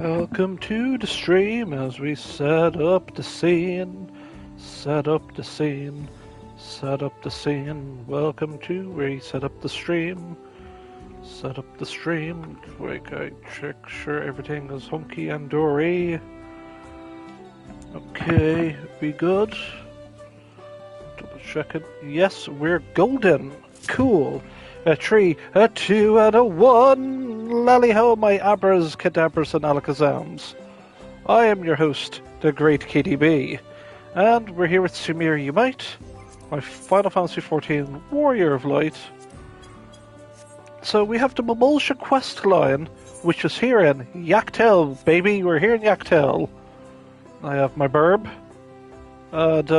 Welcome to the stream as we set up the scene. Set up the scene. Set up the scene. Welcome to where we set up the stream. Set up the stream. Wait, I check sure everything is hunky and dory. Okay, we good? Double check it. Yes, we're golden. Cool. A 3, a 2, and a 1. Lally ho, my abras, cadabras, and alakazams. I am your host, the great KDB, and we're here with Sumir Umite, my Final Fantasy XIV Warrior of Light. So we have the Mamool quest line, which is here in Yaktel, baby. We're here in Yaktel. I have my burb, and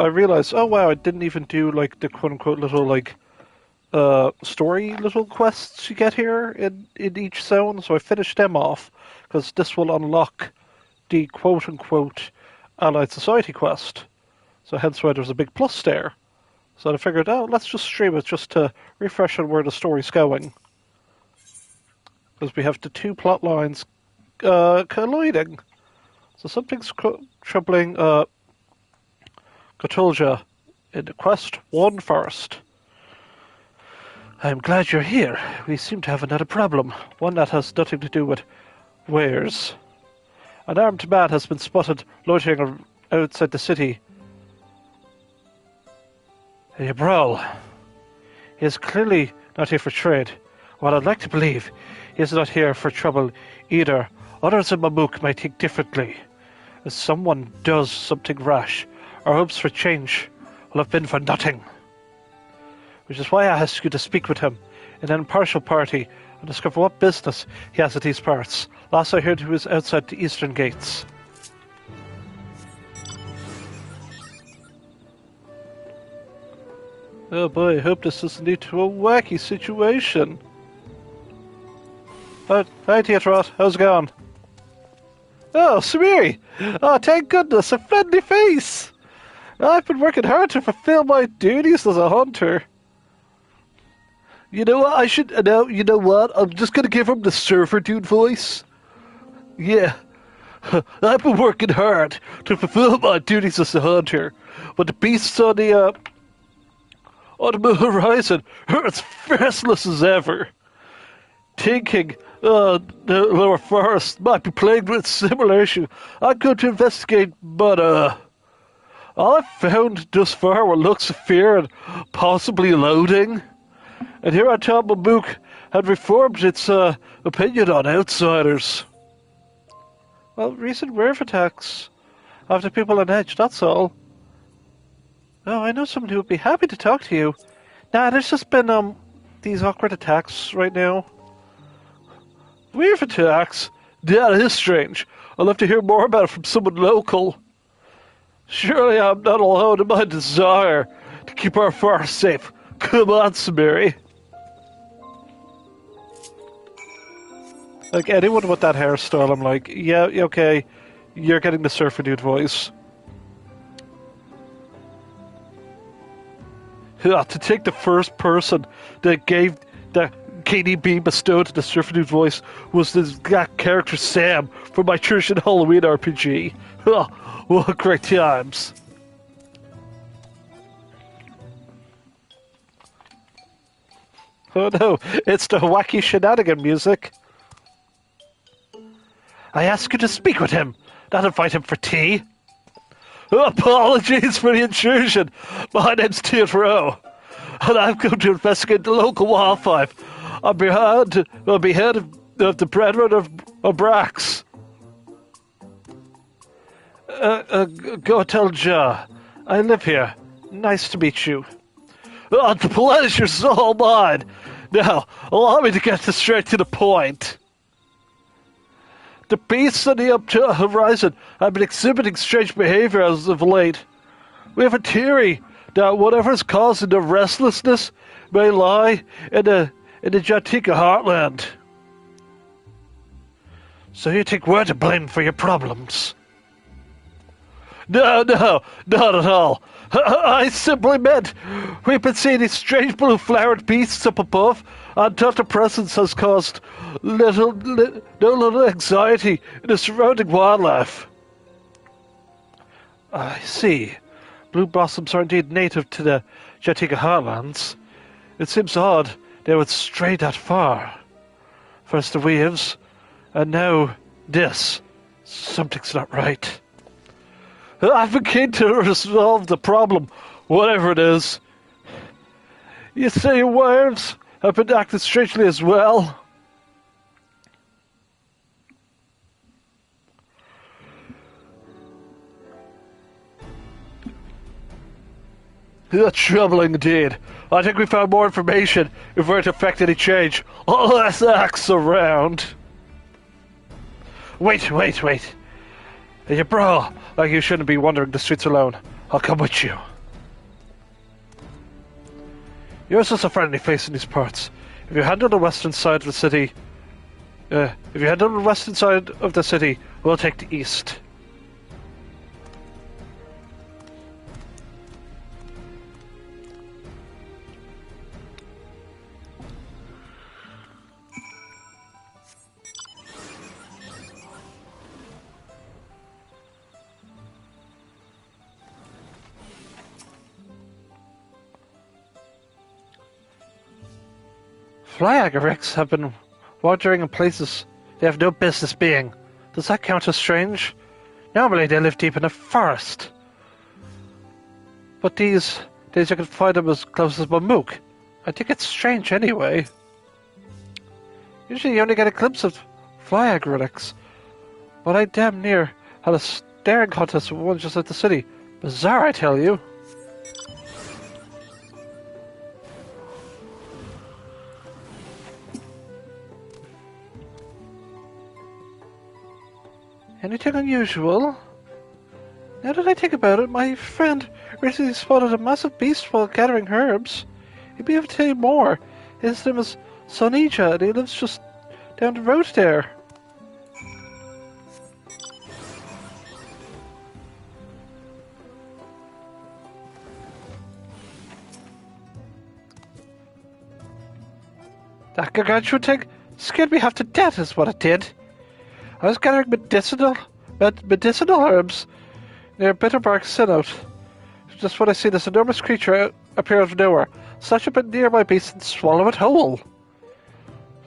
I realized, oh wow, I didn't even do like the quote-unquote little like story little quests you get here in each zone, so I finished them off because this will unlock the quote-unquote Allied Society quest. So hence why there's a big plus there. So I figured, oh, let's just stream it just to refresh on where the story's going. Because we have the two plot lines colliding. So something's troubling Cotulja in the quest 1 first. I'm glad you're here. We seem to have another problem. One that has nothing to do with wares. An armed man has been spotted loitering outside the city. A brawl. He is clearly not here for trade. While I'd like to believe he is not here for trouble either, others in Mamool might think differently. If someone does something rash, our hopes for change will have been for nothing. Which is why I asked you to speak with him in an impartial party and discover what business he has at these parts. Last I heard he was outside the eastern gates. Oh boy, I hope this doesn't lead to a wacky situation. Hi Teatrot, how's it going? Oh, Samiri! Oh, thank goodness, a friendly face! I've been working hard to fulfill my duties as a hunter. You know what, you know what, I'm just gonna give him the surfer dude voice. Yeah, I've been working hard to fulfill my duties as a hunter, but the beasts on the horizon are as restless as ever. Thinking the lower forest might be plagued with similar issue. I'm going to investigate, but all I've found thus far were looks of fear and possibly loathing. And here on top Mamool had reformed its opinion on outsiders. Well, recent werewolf attacks have the people on edge, that's all. Oh, I know someone who would be happy to talk to you. Nah, there's just been these awkward attacks right now. Weird attacks? Yeah, that is strange. I'd love to hear more about it from someone local. Surely I'm not alone in my desire to keep our forest safe. Come on, Samiri. Like, anyone with that hairstyle, I'm like, yeah, okay, you're getting the surfer dude voice. To take the first person that KDB bestowed the surfer dude voice was that character Sam from my Church and Halloween RPG. Oh, what great times. Oh no, it's the wacky shenanigan music. I ask you to speak with him, not invite him for tea. Apologies for the intrusion. My name's Teatro, and I'm going to investigate the local wildfire on behalf of the Brethren of Brax. Go tell Ja. I live here. Nice to meet you. Oh, the pleasure's all mine. Now, allow me to get straight to the point. The beasts on the horizon have been exhibiting strange behavior as of late. We have a theory that whatever's causing the restlessness may lie in the Jantika heartland. So you think we're to blame for your problems? No, no, not at all. I simply meant we've been seeing these strange blue-flowered beasts up above, and Dr. Presence has caused no little anxiety in the surrounding wildlife. I see. Blue blossoms are indeed native to the Jatiga heartlands. It seems odd they would stray that far. First the waves, and now this. Something's not right. I've been keen to resolve the problem, whatever it is. You say your wives have been acting strangely as well? That's troubling indeed. I think we found more information if we're to effect any change. Less axe around. Wait. You brawl like you shouldn't be wandering the streets alone. I'll come with you. You're just a friendly face in these parts. If you head on the western side of the city, we'll take the east. Fly agarics have been wandering in places they have no business being. Does that count as strange? Normally they live deep in the forest. But these days you can find them as close as Mamool. I think it's strange anyway. Usually you only get a glimpse of fly agarics. But I damn near had a staring contest with one just at the city. Bizarre, I tell you. Anything unusual? Now that I think about it, my friend recently spotted a massive beast while gathering herbs. He'd be able to tell you more. His name is Sonija, and he lives just down the road there. That gargantuan thing scared me half to death is what it did. I was gathering medicinal herbs near Bitterbark Synod. Just when I see this enormous creature appear out of nowhere, snatch up a nearby beast and swallow it whole.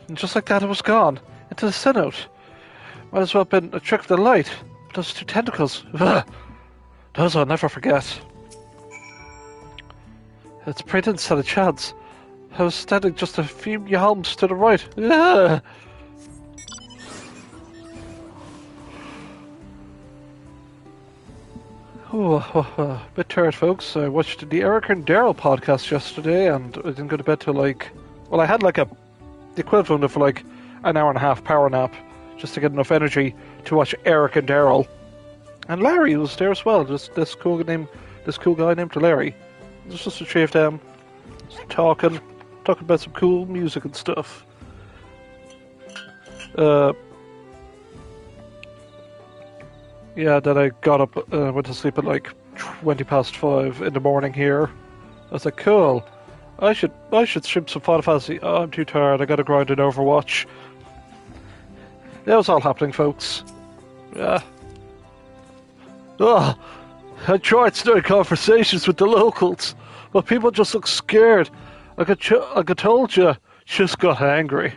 And just like that, it was gone into the Synod. Might as well have been a trick of the light. Those two tentacles. Ugh. Those I'll never forget. It's pretty didn't stand a chance. I was standing just a few yalms to the right. Ugh. A bit tired, folks. I watched the Eric and Daryl podcast yesterday, and I didn't go to bed till I had the equivalent of an hour and a half power nap, just to get enough energy to watch Eric and Daryl. And Larry was there as well, just this cool guy named Larry. It was just the three of them, just talking about some cool music and stuff. Yeah, then I got up, went to sleep at 5:20 in the morning here. I was like, cool. I should stream some Final Fantasy. Oh, I'm too tired. I gotta grind in Overwatch. That was all happening, folks. Yeah. Oh, I tried starting conversations with the locals, but people just look scared. Like I told you, just got angry.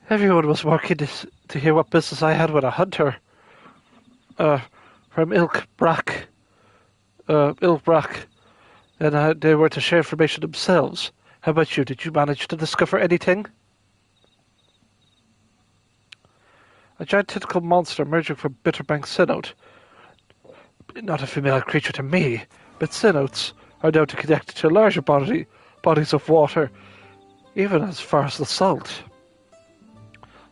Everyone was working to hear what business I had with a hunter from Ilkbrak, and they were to share information themselves. How about you? Did you manage to discover anything? A giant tentacle monster emerging from Bitterbank Synod. Not a familiar creature to me, but Synods are known to connect to larger bodies of water, even as far as the salt.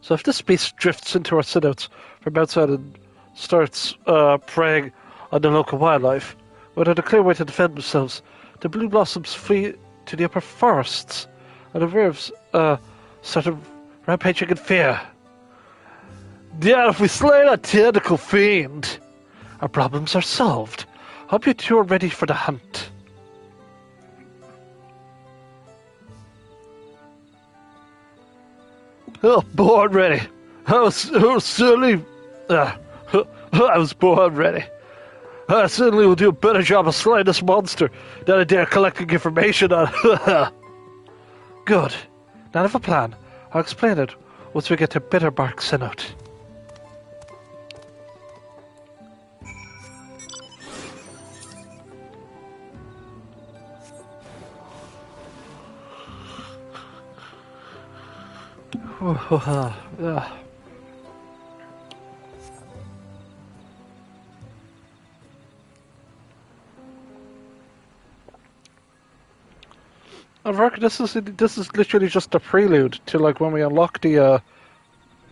So if this beast drifts into our Synods from outside and starts preying on the local wildlife, without a clear way to defend themselves, the blue blossoms flee to the upper forests, and the wolves start to rampaging in fear. Yeah, if we slay that tentacle fiend, our problems are solved. Hope you two are ready for the hunt. Oh, born ready. I was certainly... I was born ready. I certainly will do a better job of slaying this monster than I dare collecting information on. Good. Now I have a plan. I'll explain it once we get to Bitterbark Synod. I reckon this is literally just a prelude to like when we unlock the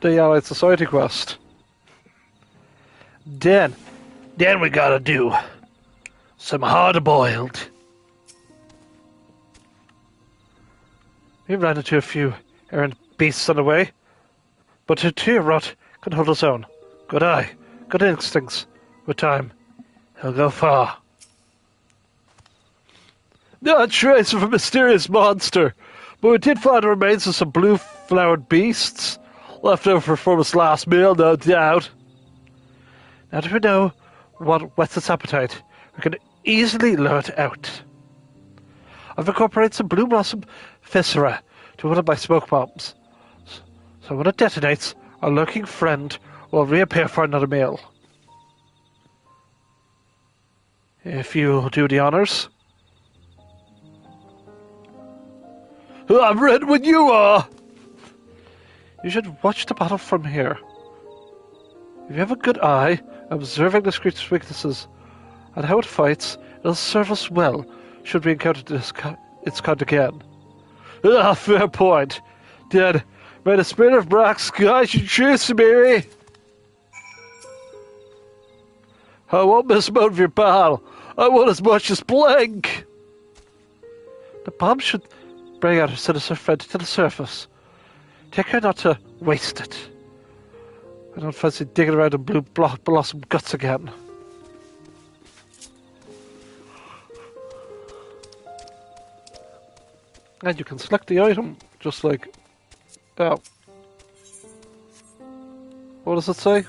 Allied Society quest. Then we gotta do some hard-boiled. We ran into a few errant beasts on the way, but Tyrot can hold his own. Good eye, good instincts. With time, he'll go far. Not a trace of a mysterious monster, but we did find the remains of some blue-flowered beasts, left over from his last meal, no doubt. Now that we know what whets its appetite, we can easily lure it out. I've incorporated some blue blossom viscera to one of my smoke bombs, so when it detonates, our lurking friend will reappear for another meal. If you do the honors. I'm ready when you are! You should watch the battle from here. If you have a good eye, observing this creature's weaknesses and how it fights, it'll serve us well should we encounter its kind again. Fair point. Then, may the spirit of black sky should choose me. I won't miss a moment of your battle. I want as much as blink. The bomb should bring out her sinister friend to the surface. Take care not to waste it. I don't fancy digging around in blue blossom guts again. And you can select the item, just like... Oh. What does it say?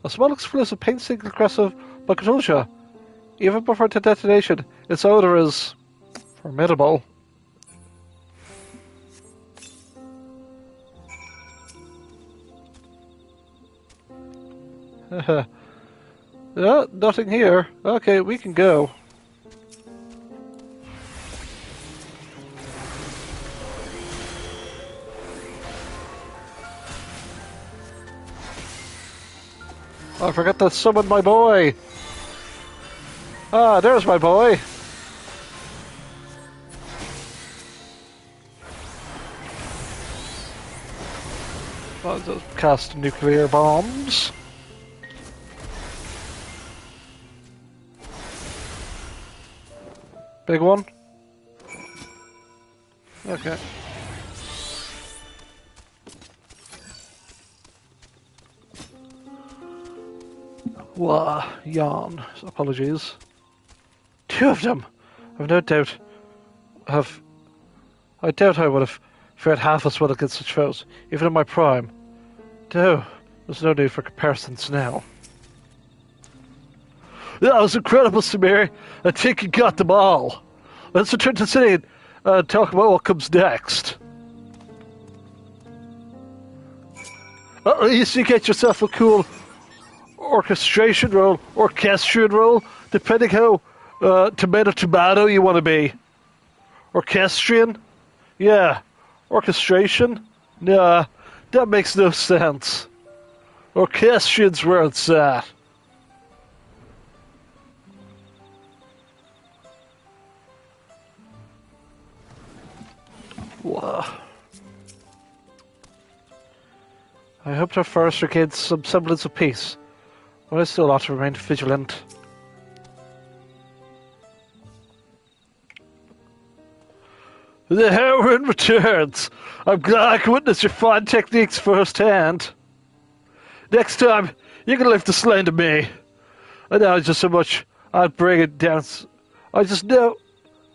A small explosive painstakingly aggressive by Katulsha. Even before the detonation, its odor is... formidable. No, nothing here. Okay, we can go. I forgot to summon my boy. Ah, there's my boy. I'll just cast nuclear bombs. Big one? Okay. Wah, yawn. Apologies. 2 of them! I've no doubt I doubt I would have fared half as well against such foes, even in my prime. Though, there's no need for comparisons now. That was incredible, Samir. I think you got them all. Let's return to the city and talk about what comes next. At least you get yourself a cool orchestrian role, depending how tomato you want to be. Orchestrian? Yeah. Orchestration? Nah, that makes no sense. Orchestrian's where it's at. Whoa. I hope our forest regains some semblance of peace, but I still ought to remain vigilant. The heroine returns. I'm glad I can witness your fine techniques firsthand. Next time, you can leave the slain to me. I know just so much. I'd bring it down. I just know.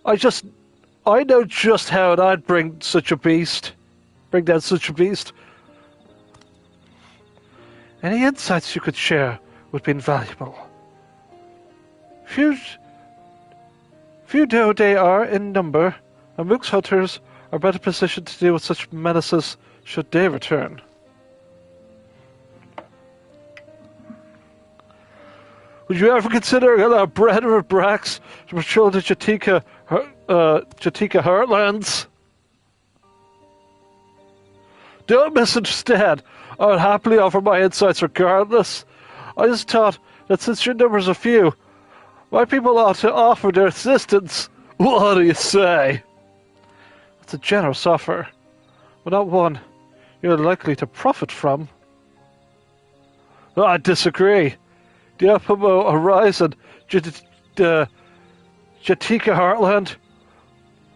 I know just how I'd bring such a beast. Bring down such a beast. Any insights you could share would be invaluable. Few though they are in number, and Mook's hunters are better positioned to deal with such menaces should they return. Would you ever consider a brethren of Brax to patrol the Jatika heartlands? Don't misunderstand. I would happily offer my insights regardless. I just thought that since your numbers are few, my people ought to offer their assistance. What do you say? That's a generous offer, but not one you're likely to profit from. I disagree. The Upamo Horizon, the Jatika Heartland,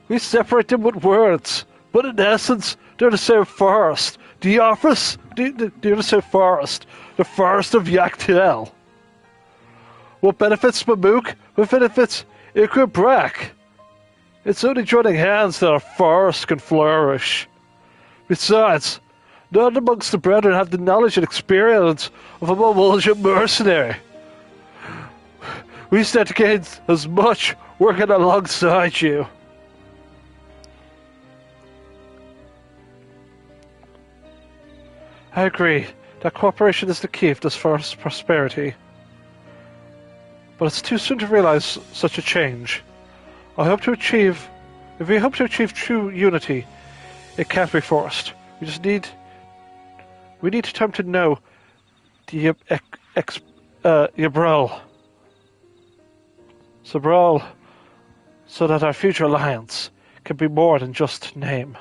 we separate them with words, but in essence, they're the same forest. The office, they're the same forest. The forest of Yaktel. What benefits Mamook? What benefits Ikra. It's only joining hands that a forest can flourish. Besides, none amongst the brethren have the knowledge and experience of a Mamoolian mercenary. We stand to gain as much working alongside you. I agree that cooperation is the key of this forest's prosperity. But it's too soon to realize such a change. If we hope to achieve true unity, it can't be forced. We need time to know the Yabral. Sabral, so that our future alliance can be more than just name.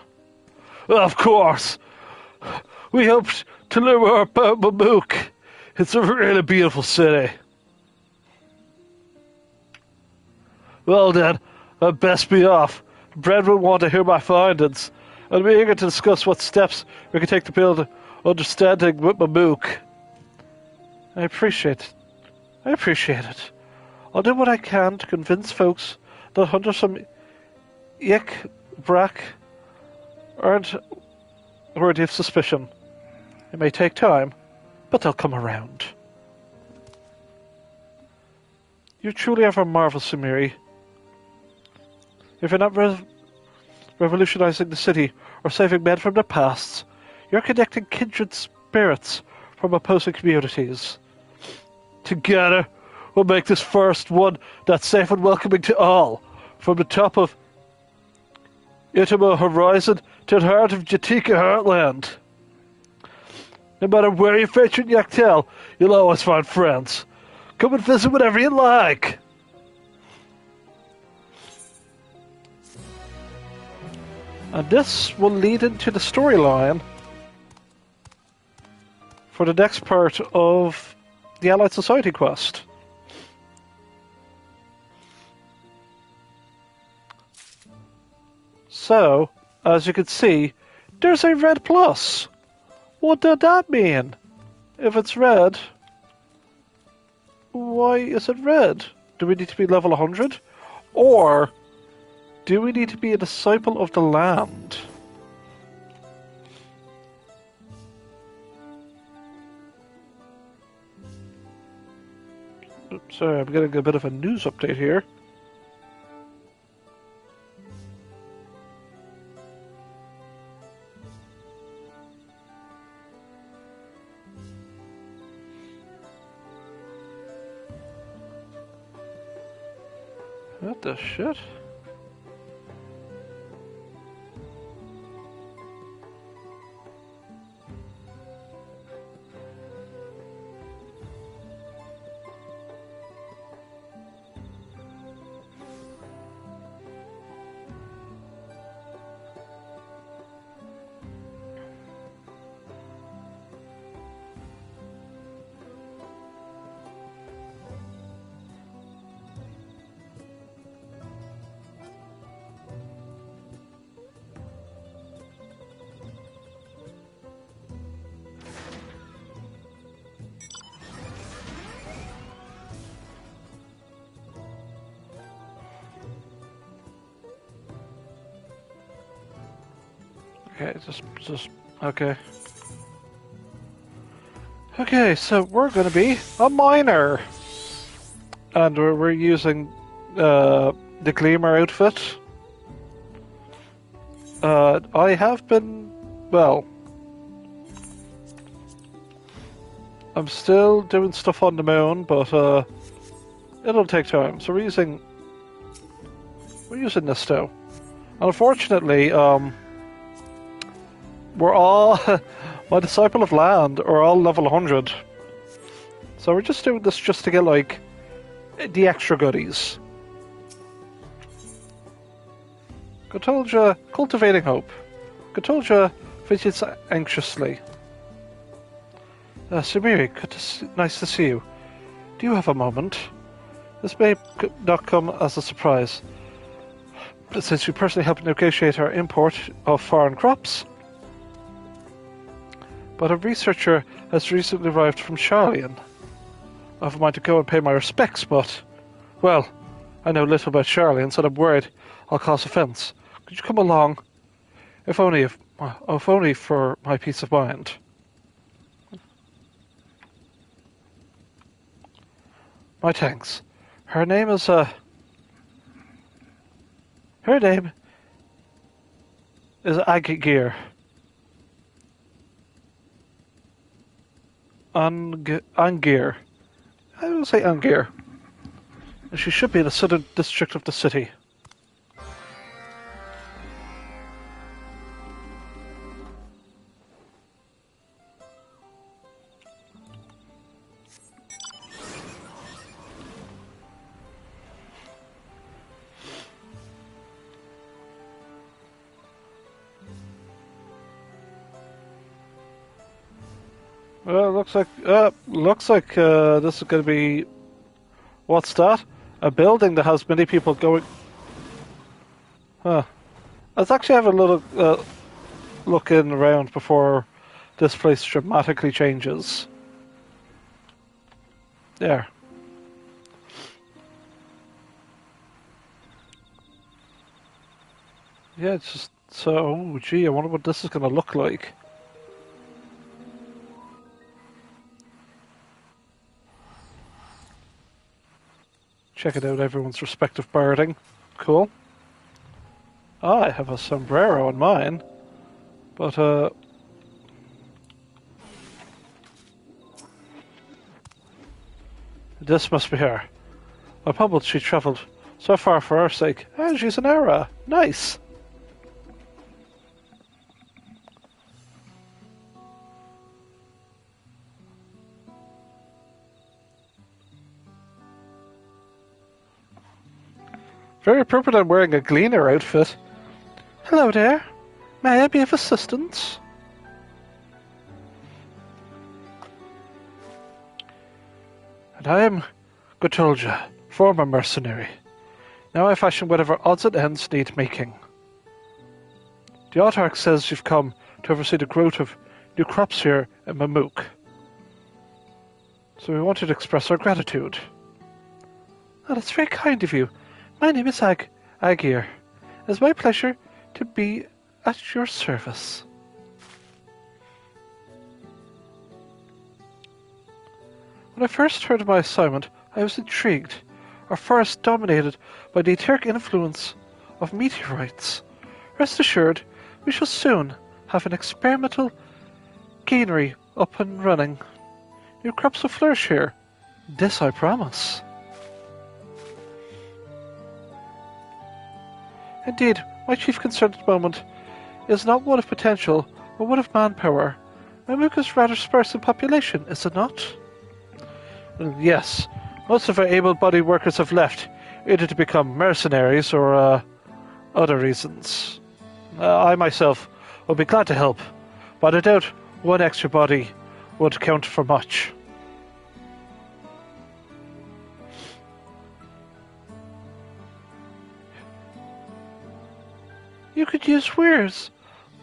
Of course! We hoped to learn more about Mamook. It's a really beautiful city. Well then, I'd best be off. Brad will want to hear my findings. I'll be eager to discuss what steps we can take to build understanding with Mamook. I appreciate it. I'll do what I can to convince folks that hunters from Brak aren't worthy of suspicion. It may take time, but they'll come around. You truly are a marvel, Sumiri. If you're not revolutionizing the city or saving men from their pasts, you're connecting kindred spirits from opposing communities. Together, we'll make this first one that's safe and welcoming to all, from the top of Itamo Horizon to the heart of Jatika Heartland. No matter where you venture in Yaktel, you'll always find friends. Come and visit whenever you like. And this will lead into the storyline for the next part of the Allied Society quest. So, as you can see, there's a red plus. What does that mean? If it's red, why is it red? Do we need to be level 100? Or do we need to be a disciple of the land? Oops, sorry, I'm getting a bit of a news update here. What the shit? Okay, just okay. Okay, so we're gonna be a miner, and we're using the Gleamer outfit. I have been, well, I'm still doing stuff on the moon, but it'll take time. So we're using this now. And unfortunately, we're all my Disciple of Land are all level 100. So we're just doing this just to get like the extra goodies. Gotolja, cultivating hope. Gotolja visits anxiously. Samiri, nice to see you. Do you have a moment? This may not come as a surprise, but since you personally helped negotiate our import of foreign crops. But a researcher has recently arrived from Charlian. I have a mind to go and pay my respects, but, well, I know little about Charlian, so I'm worried I'll cause offence. Could you come along? If only for my peace of mind. My thanks. Her name is Agir. Angir. I will say Angir. And she should be in the southern district of the city. Well, looks like this is going to be, what's that? A building that has many people going. Huh. Let's actually have a little look in around before this place dramatically changes. There. Yeah, it's just so. Oh, gee, I wonder what this is going to look like. Check it out, everyone's respective birding. Cool. I have a sombrero on mine, but this must be her. I'm humbled she travelled so far for our sake. And she's an era. Nice. Very appropriate I'm wearing a Gleaner outfit. Hello there. May I be of assistance? And I am Gotolja, former mercenary. Now I fashion whatever odds and ends need making. The autarch says you've come to oversee the growth of new crops here in Mamook. So we wanted to express our gratitude. Oh, that's very kind of you. My name is Agir. It is my pleasure to be at your service. When I first heard of my assignment, I was intrigued. Our forest dominated by the etheric influence of meteorites. Rest assured, we shall soon have an experimental cannery up and running. New crops will flourish here. This I promise. Indeed, my chief concern at the moment is not one of potential, but one of manpower. Mamook is rather sparse in population, is it not? Well, yes. Most of our able-bodied workers have left, either to become mercenaries or other reasons. I myself would be glad to help, but I doubt one extra body would count for much. You could use wares.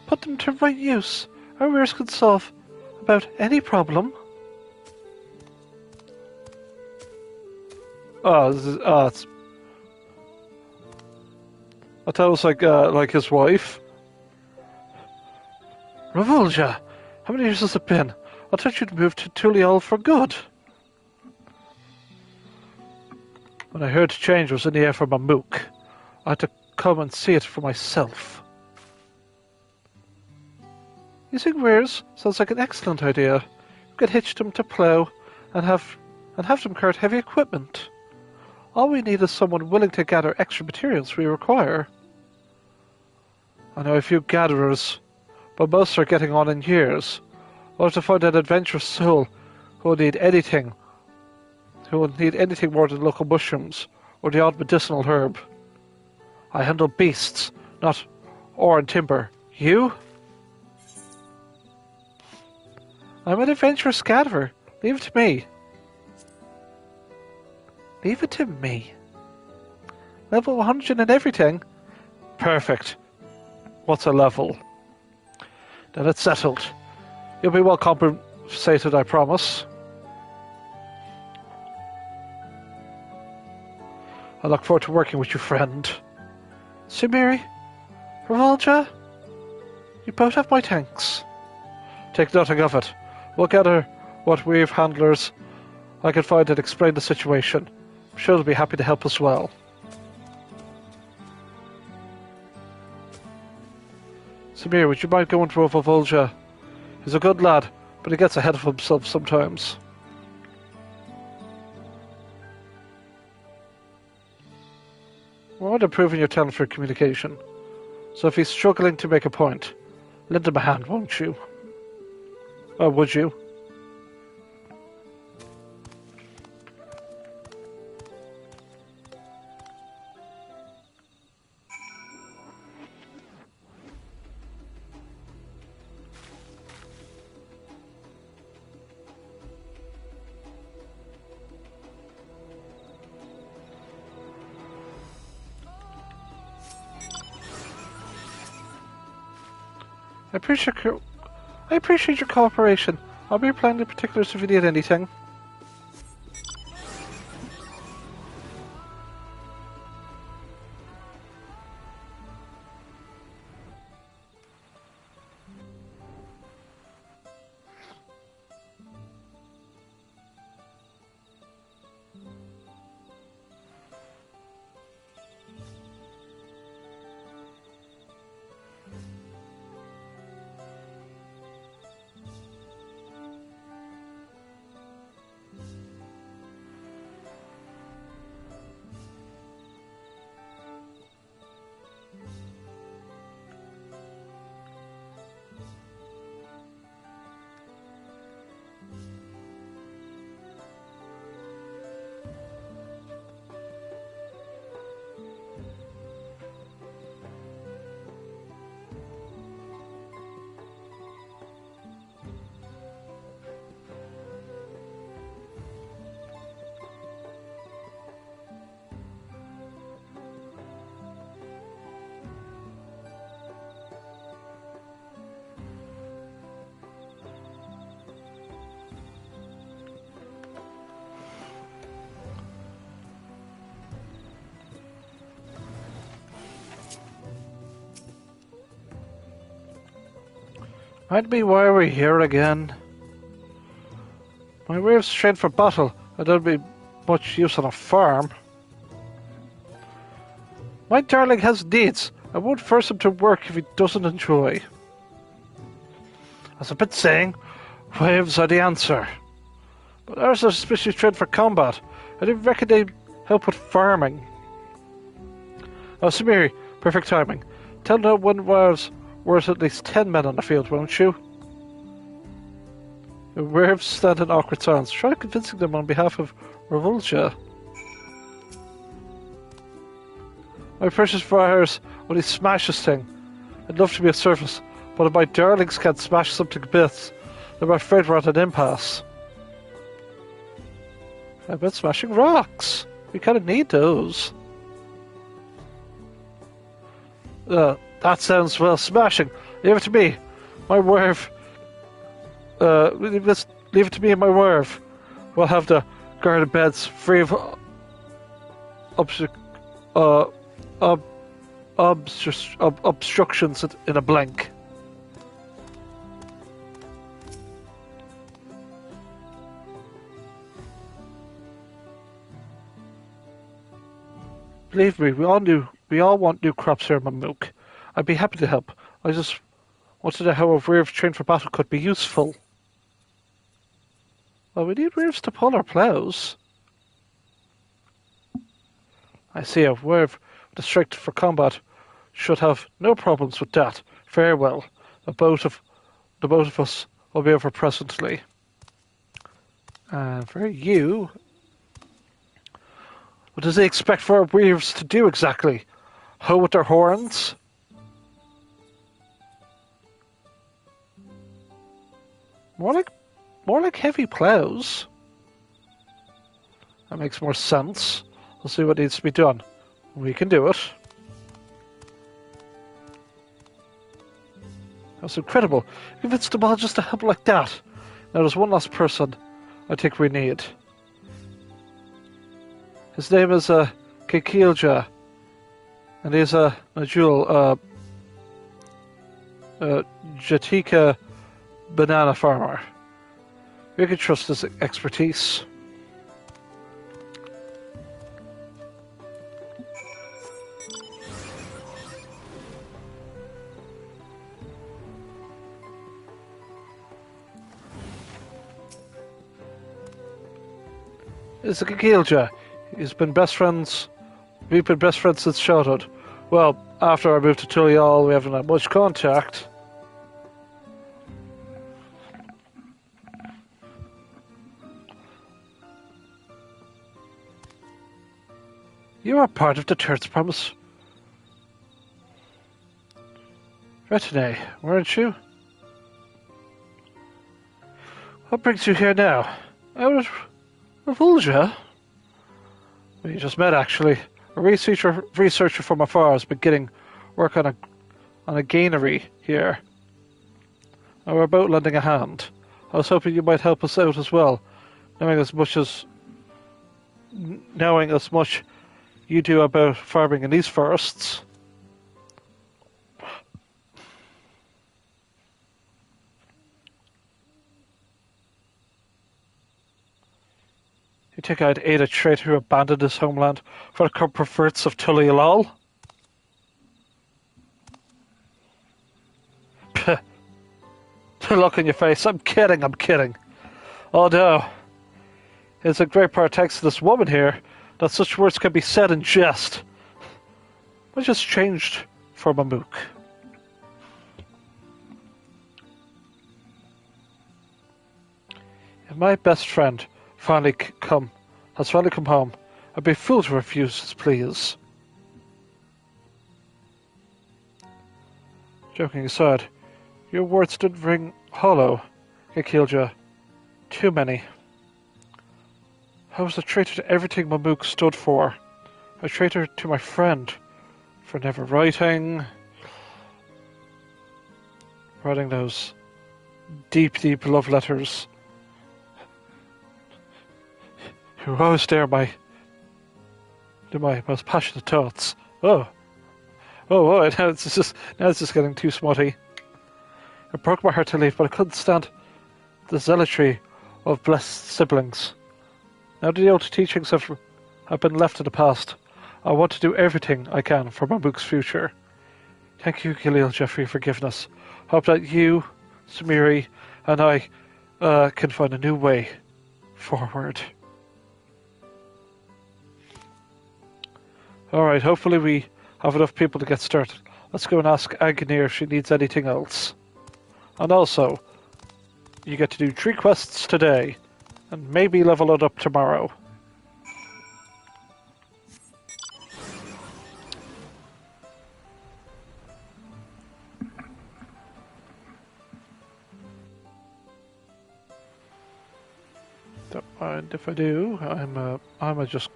Put them to right use. Our wares could solve about any problem. It's... I thought it was like his wife. Revolja, how many years has it been? I thought you'd moved to Tulial for good. When I heard change was in the air for Mamook, I had to come and see it for myself. Using weirs sounds like an excellent idea. You could hitch them to plough and have them cart heavy equipment. All we need is someone willing to gather extra materials we require. I know a few gatherers, but most are getting on in years. I'll have to find an adventurous soul who will need anything more than local mushrooms or the odd medicinal herb. I handle beasts, not ore and timber. You? I'm an adventurous gatherer. Leave it to me. Leave it to me. Level 100 and everything. Perfect. What's a level? Then it's settled. You'll be well compensated, I promise. I look forward to working with you, friend. Simiri, Revolja, you both have my thanks. Take nothing of it. We'll gather what weave handlers I can find and explain the situation. I'm sure they'll be happy to help as well. Samir, would you mind going to Revolja? He's a good lad, but he gets ahead of himself sometimes. I want improving your talent for communication. So if he's struggling to make a point, lend him a hand, won't you? Or would you? I appreciate your cooperation. I'll be replying to particulars if you need anything. Might be why we're here again. My wave's trained for battle, and there'll be much use on a farm. My darling has needs. I won't force him to work if he doesn't enjoy. As I've been saying, waves are the answer. But ours are especially trained for combat. I didn't reckon they'd help with farming. Oh, Samiri, perfect timing. Tell no one was worth at least 10 men on the field, won't you? The werves stand in awkward silence. Try convincing them on behalf of Revolja. My precious fires when he smashes thing. I'd love to be of service, but if my darlings can't smash something to bits, then I'm afraid we're at an impasse. How about smashing rocks? We kind of need those. That sounds well smashing. Leave it to me. My werve. Leave it to me and my werve. We'll have the guarded beds free of obstructions in a blank. Believe me, we all want new crops here, Mamook. I'd be happy to help. I just want to know how a rear trained for battle could be useful. Well, we need rears to pull our plows. I see a rear distracted for combat should have no problems with that. Very well. The both of us will be over presently. And for you, what does he expect for our weavers to do exactly? Hoe with their horns? More like heavy plows. That makes more sense. We'll see what needs to be done. We can do it. That's incredible. You convinced them all just to help like that. Now there's one last person I think we need. His name is Kikilja. And he's a Najul Jatika banana farmer. We can trust his expertise. It's a Kikilja. We've been best friends since childhood. Well, after I moved to Tulial, we haven't had much contact. You are part of the Third Promise Retinue, weren't you? What brings you here now? I was Revulja. We just met, actually. A researcher from afar has been getting work on a granary here. And we're about lending a hand. I was hoping you might help us out as well, knowing as much you do about farming in these forests. You think I'd aid a traitor who abandoned his homeland for the comforts of Tulial? The look in your face. I'm kidding. Oh no. It's a great part thanks to this woman here that such words can be said in jest. I just changed for Mamook. If my best friend has finally come home, I'd be a fool to refuse his pleas. Joking aside, your words didn't ring hollow, Kikilja. Too many. I was a traitor to everything Mamook stood for. A traitor to my friend for never writing those deep love letters. You always stare my most passionate thoughts. Oh, now it's just getting too smutty. It broke my heart to leave, but I couldn't stand the zealotry of blessed siblings. Now the old teachings have been left in the past. I want to do everything I can for Mamook's future. Thank you, Kikilja, for your forgiveness. Hope that you, Samiri, and I can find a new way forward. Alright, hopefully we have enough people to get started. Let's go and ask Agneer if she needs anything else. And also, you get to do 3 quests today, and maybe level it up tomorrow. Don't mind if I do. I'm just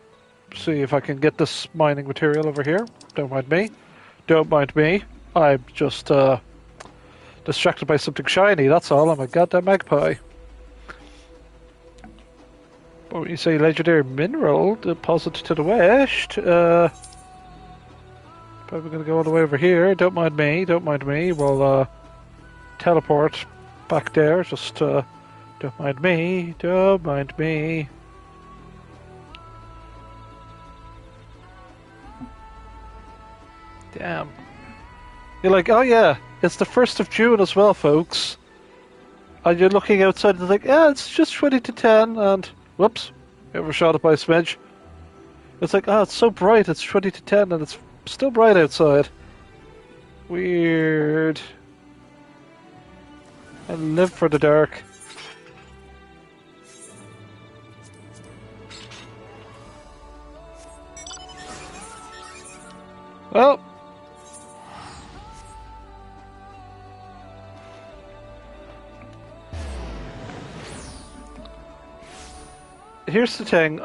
see if I can get this mining material over here. Don't mind me. I'm just distracted by something shiny, that's all. I'm a goddamn magpie. But when you say legendary mineral deposit to the west, probably gonna go all the way over here. Don't mind me. We'll teleport back there. Just don't mind me. Damn. You're like, oh yeah, it's the 1st of June as well, folks. And you're looking outside and think, yeah, it's just 20 to 10, and whoops, overshot it by a smidge. It's like, oh, it's so bright, it's 20 to 10, and it's still bright outside. Weird. I live for the dark. Well. Here's the thing,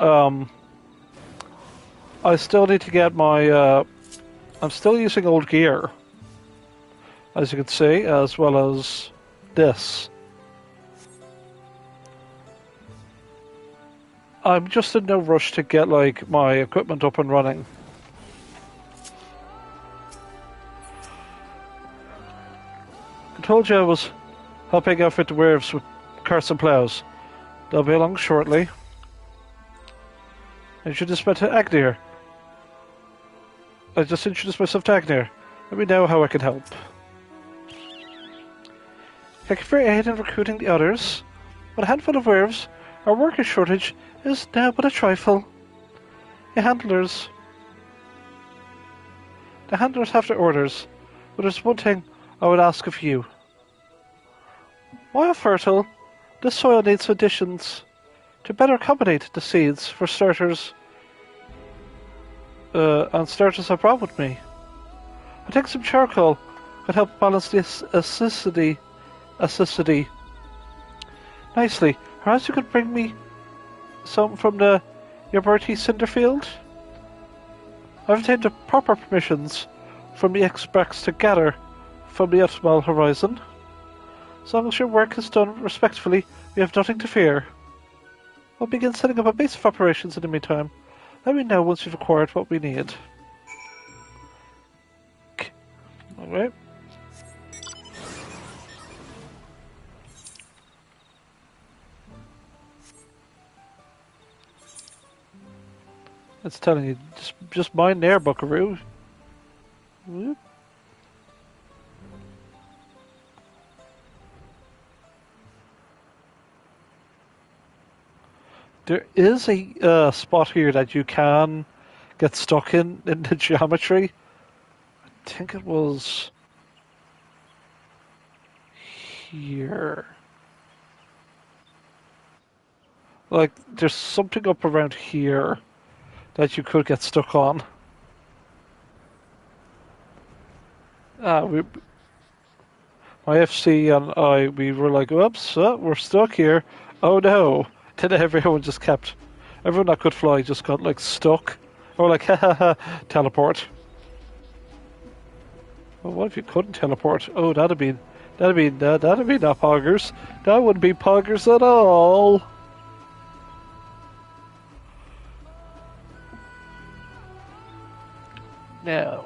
I still need to get my, I'm still using old gear, as you can see, as well as this. I'm just in no rush to get, like, my equipment up and running. I told you I was helping outfit the werves with carts and plows. They'll be along shortly. I introduced myself to Agnir. I just introduced myself to Agnir. Let me know how I can help. Thank you for your aid in recruiting the others. With a handful of werves, our worker shortage is now but a trifle. The handlers have their orders, but there's one thing I would ask of you. While fertile, this soil needs additions to better accommodate the seeds for starters. And starters I brought with me. I think some charcoal could help balance the acidity nicely. Perhaps you could bring me some from the Yaberti Cinderfield? I've obtained the proper permissions from the experts to gather from the optimal horizon. As long as your work is done respectfully, we have nothing to fear. I'll begin setting up a base of operations in the meantime. Let me know once you've acquired what we need. Alright. It's telling you, just mine there, buckaroo. Whoop. There is a spot here that you can get stuck in the geometry. I think it was here. Like, there's something up around here that you could get stuck on. My FC and I, we were like, oops, we're stuck here. Oh no. Then everyone that could fly just got like stuck. Or like, ha ha ha, teleport. Well, what if you couldn't teleport? Oh, that'd be not poggers. That wouldn't be poggers at all. No.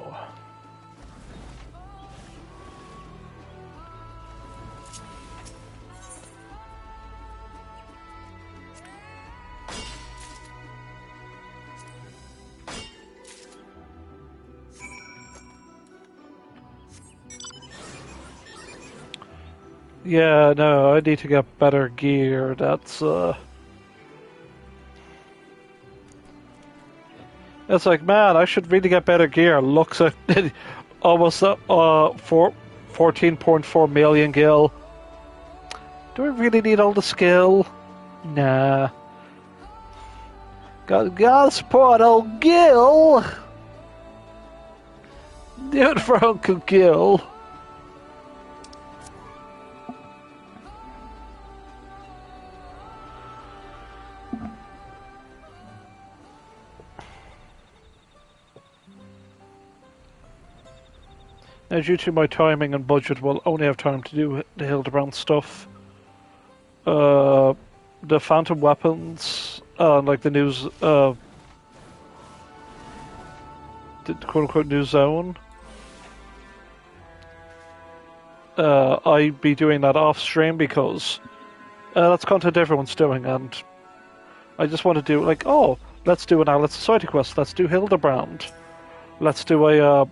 Yeah, no, I need to get better gear. That's it's like, man, I should really get better gear. Looks at almost 14.4 million gil. Do I really need all the skill? Nah. Gotta support old Gil. Do it for Uncle Gil. Now, due to my timing and budget, we'll only have time to do the Hildibrand stuff. The phantom weapons, like the news, the quote-unquote new zone. I'd be doing that off-stream because that's content everyone's doing, and I just want to do, like, oh, let's do an Allied Society quest, let's do Hildibrand, let's do a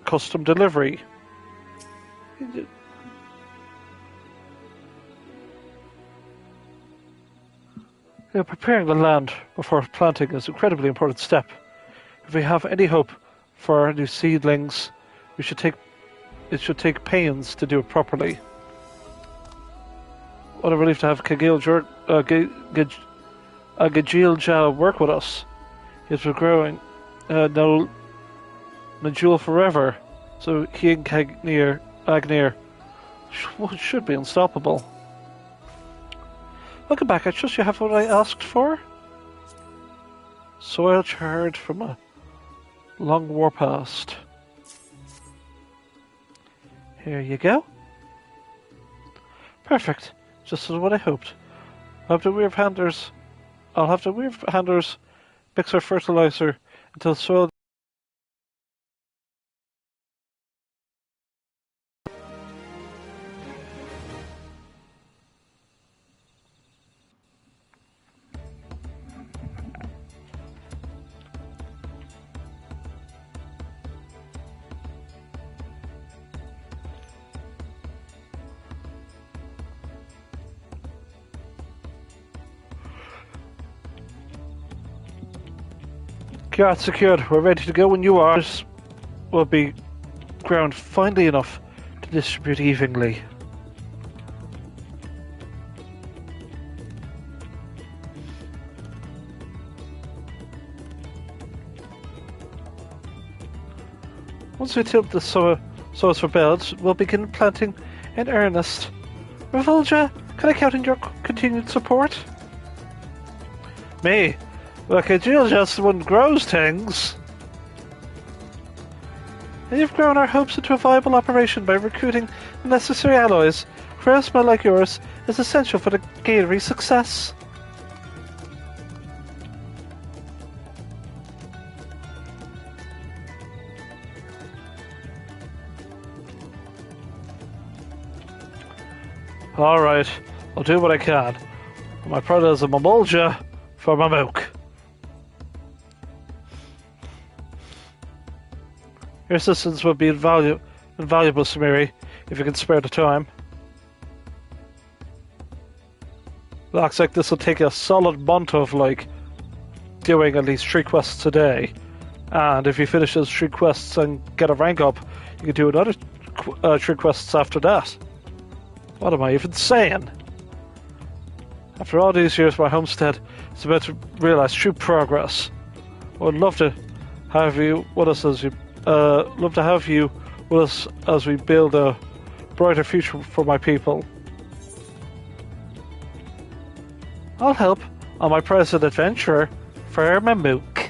custom delivery. Preparing the land before planting is an incredibly important step. If we have any hope for our new seedlings, it should take pains to do it properly. What a relief to have Gajilja work with us. He's been growing Najul forever, so he and Agnir should be unstoppable. Welcome back. I trust you have what I asked for. Soil charred from a long war past. Here you go. Perfect. Just as what I hoped. I'll have to weave handlers mix our fertilizer until soil. Yard secured. We're ready to go when you are. This will be ground finely enough to distribute evenly. Once we tilt the soils for beds, we'll begin planting in earnest. Revolja, can I count on your continued support? Me? Look, Jill just the one grows things. And you've grown our hopes into a viable operation by recruiting the necessary alloys. Charisma like yours is essential for the Gator's success. Alright, I'll do what I can. My brother is a Mamolja for Mamook. Your assistance would be invaluable, Samiri, if you can spare the time. Looks like this will take a solid month of, doing at least 3 quests a day. And if you finish those 3 quests and get a rank up, you can do another 3 quests after that. What am I even saying? After all these years, my homestead is about to realize true progress. I would love to have you with us as we build a brighter future for my people. I'll help on my present adventure for Mamook.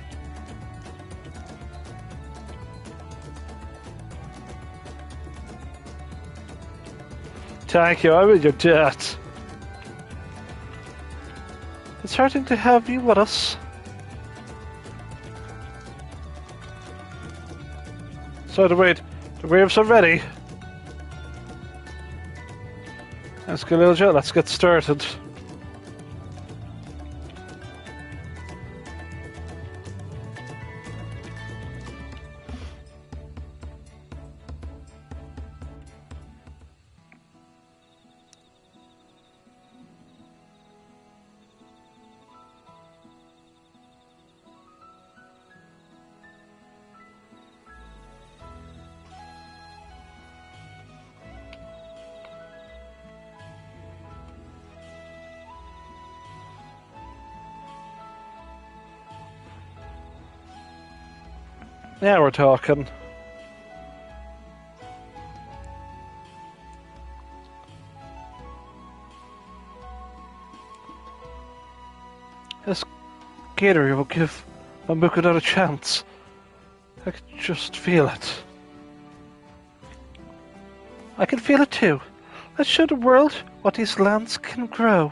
Thank you, I'm in your debt. It's heartening to have you with us. So the waves are ready. Let's go, Lilja. Let's get started. Now we're talking. This Gator will give Mamook another chance. I can just feel it. I can feel it too. Let's show the world what these lands can grow.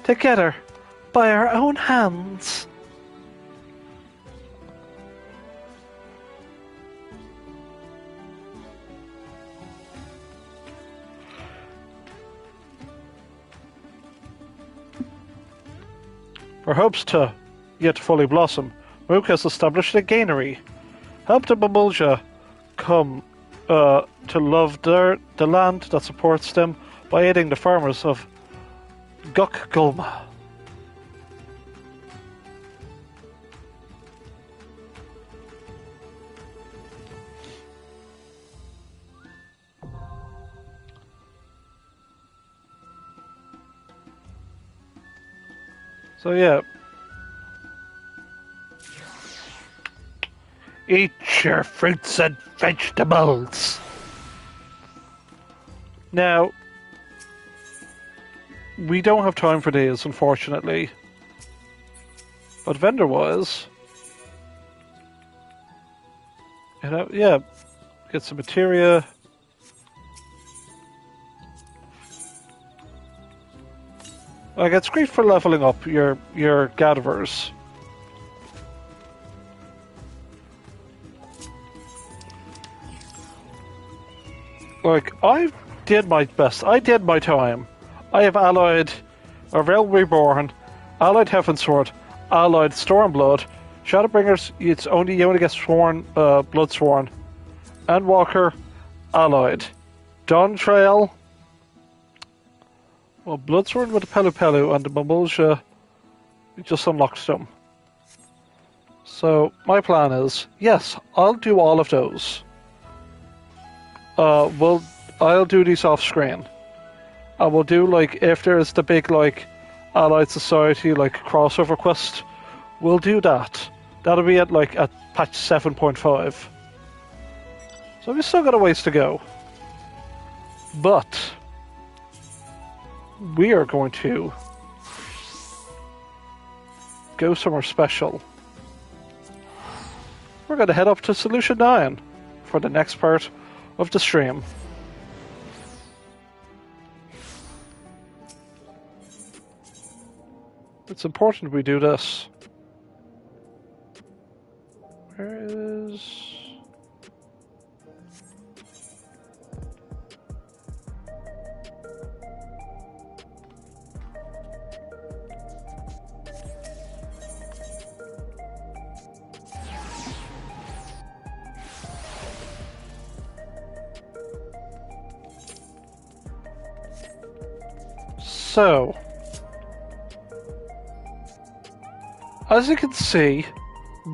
Together, by our own hands. For hopes to yet fully blossom, Mook has established a granary Help the Mamulja come to love the land that supports them by aiding the farmers of Guk Gulma. So yeah. Eat your fruits and vegetables. Now, we don't have time for these, unfortunately. But vendor-wise, you know, yeah, get some materia. Like, it's great for leveling up your gatherers. Like, I did my best. I did my time. I have allied a Realm Reborn, allied Heavensword, allied Stormblood, Shadowbringers. You only get Sworn, Bloodsworn, and Walker, allied. Dawn Trail. Well, Bloodsworn with the Pelu Pelu and the Mamulja, we just unlocked them. So, my plan is, yes, I'll do all of those. I'll do these off screen. I will do, like, if there's the big, like, Allied Society, like, crossover quest, we'll do that. That'll be at patch 7.5. So we've still got a ways to go. But we are going to go somewhere special. We're going to head up to Solution 9 for the next part of the stream. It's important we do this. Where is... So, as you can see,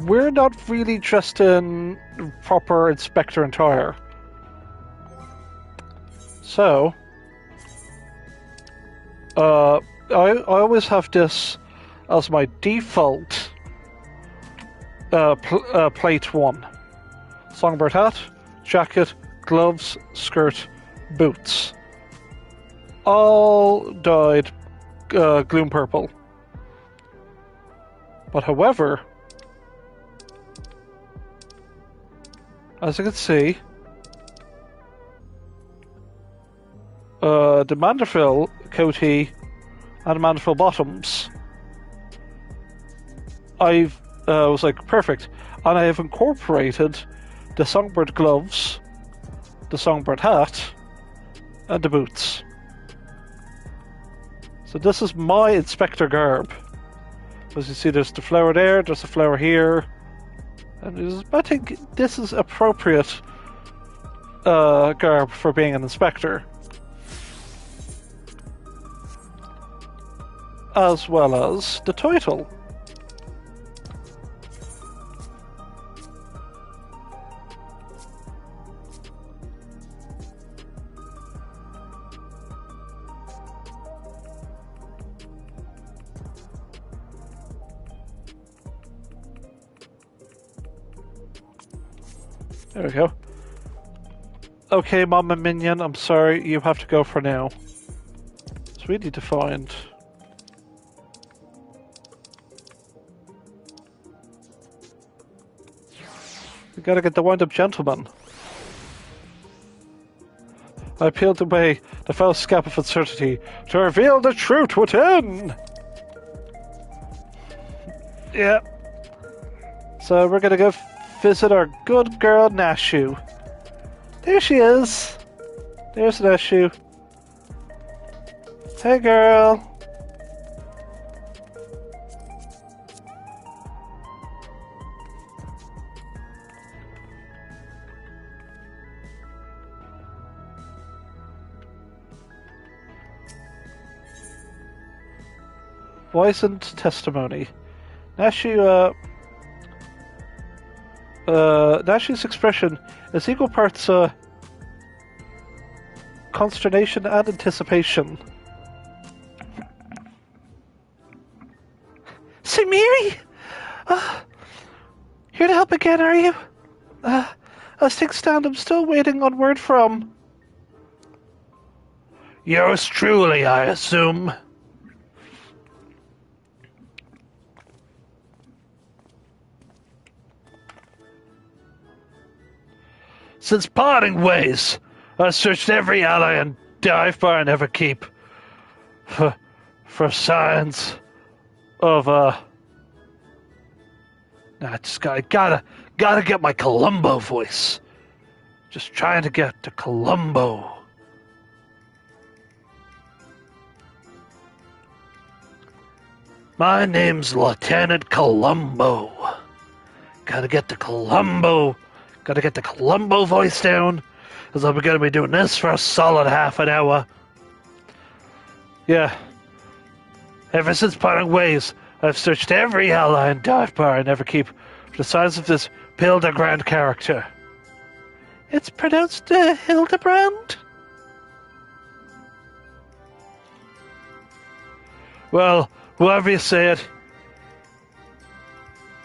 we're not really dressed in proper Inspector attire. So, I always have this as my default plate 1. Songbird hat, jacket, gloves, skirt, boots. All dyed gloom purple. But however, as you can see, the Manderville coatee and Manderville bottoms, I was like, perfect. And I have incorporated the Songbird gloves, the Songbird hat, and the boots. So this is my Inspector garb. As you see, there's the flower there, there's a flower here. And I think this is appropriate garb for being an inspector. As well as the title. There we go. Okay, Mama Minion, I'm sorry, you have to go for now. So we need to find... We gotta get the wind-up gentleman. I peeled away the foul scab of uncertainty to reveal the truth within! Yeah. So we're gonna go visit our good girl Nashu. There she is. There's Nashu. Hey girl. Voice and testimony. Nashi's expression is equal parts consternation and anticipation. Samiri! Here to help again, are you? As things stand, I'm still waiting on word from... Yours truly, I assume. Since parting ways, I've searched every alley and dive bar I never keep for signs of I just gotta get my Columbo voice. Just trying to get to Columbo. My name's Lieutenant Columbo. Gotta get the Columbo voice down, as I'm gonna be doing this for a solid half an hour. Yeah. Ever since parting ways, I've searched every ally and dive bar I never keep for the signs of this Hildibrand character. It's pronounced Hildibrand? Well, whoever you say it,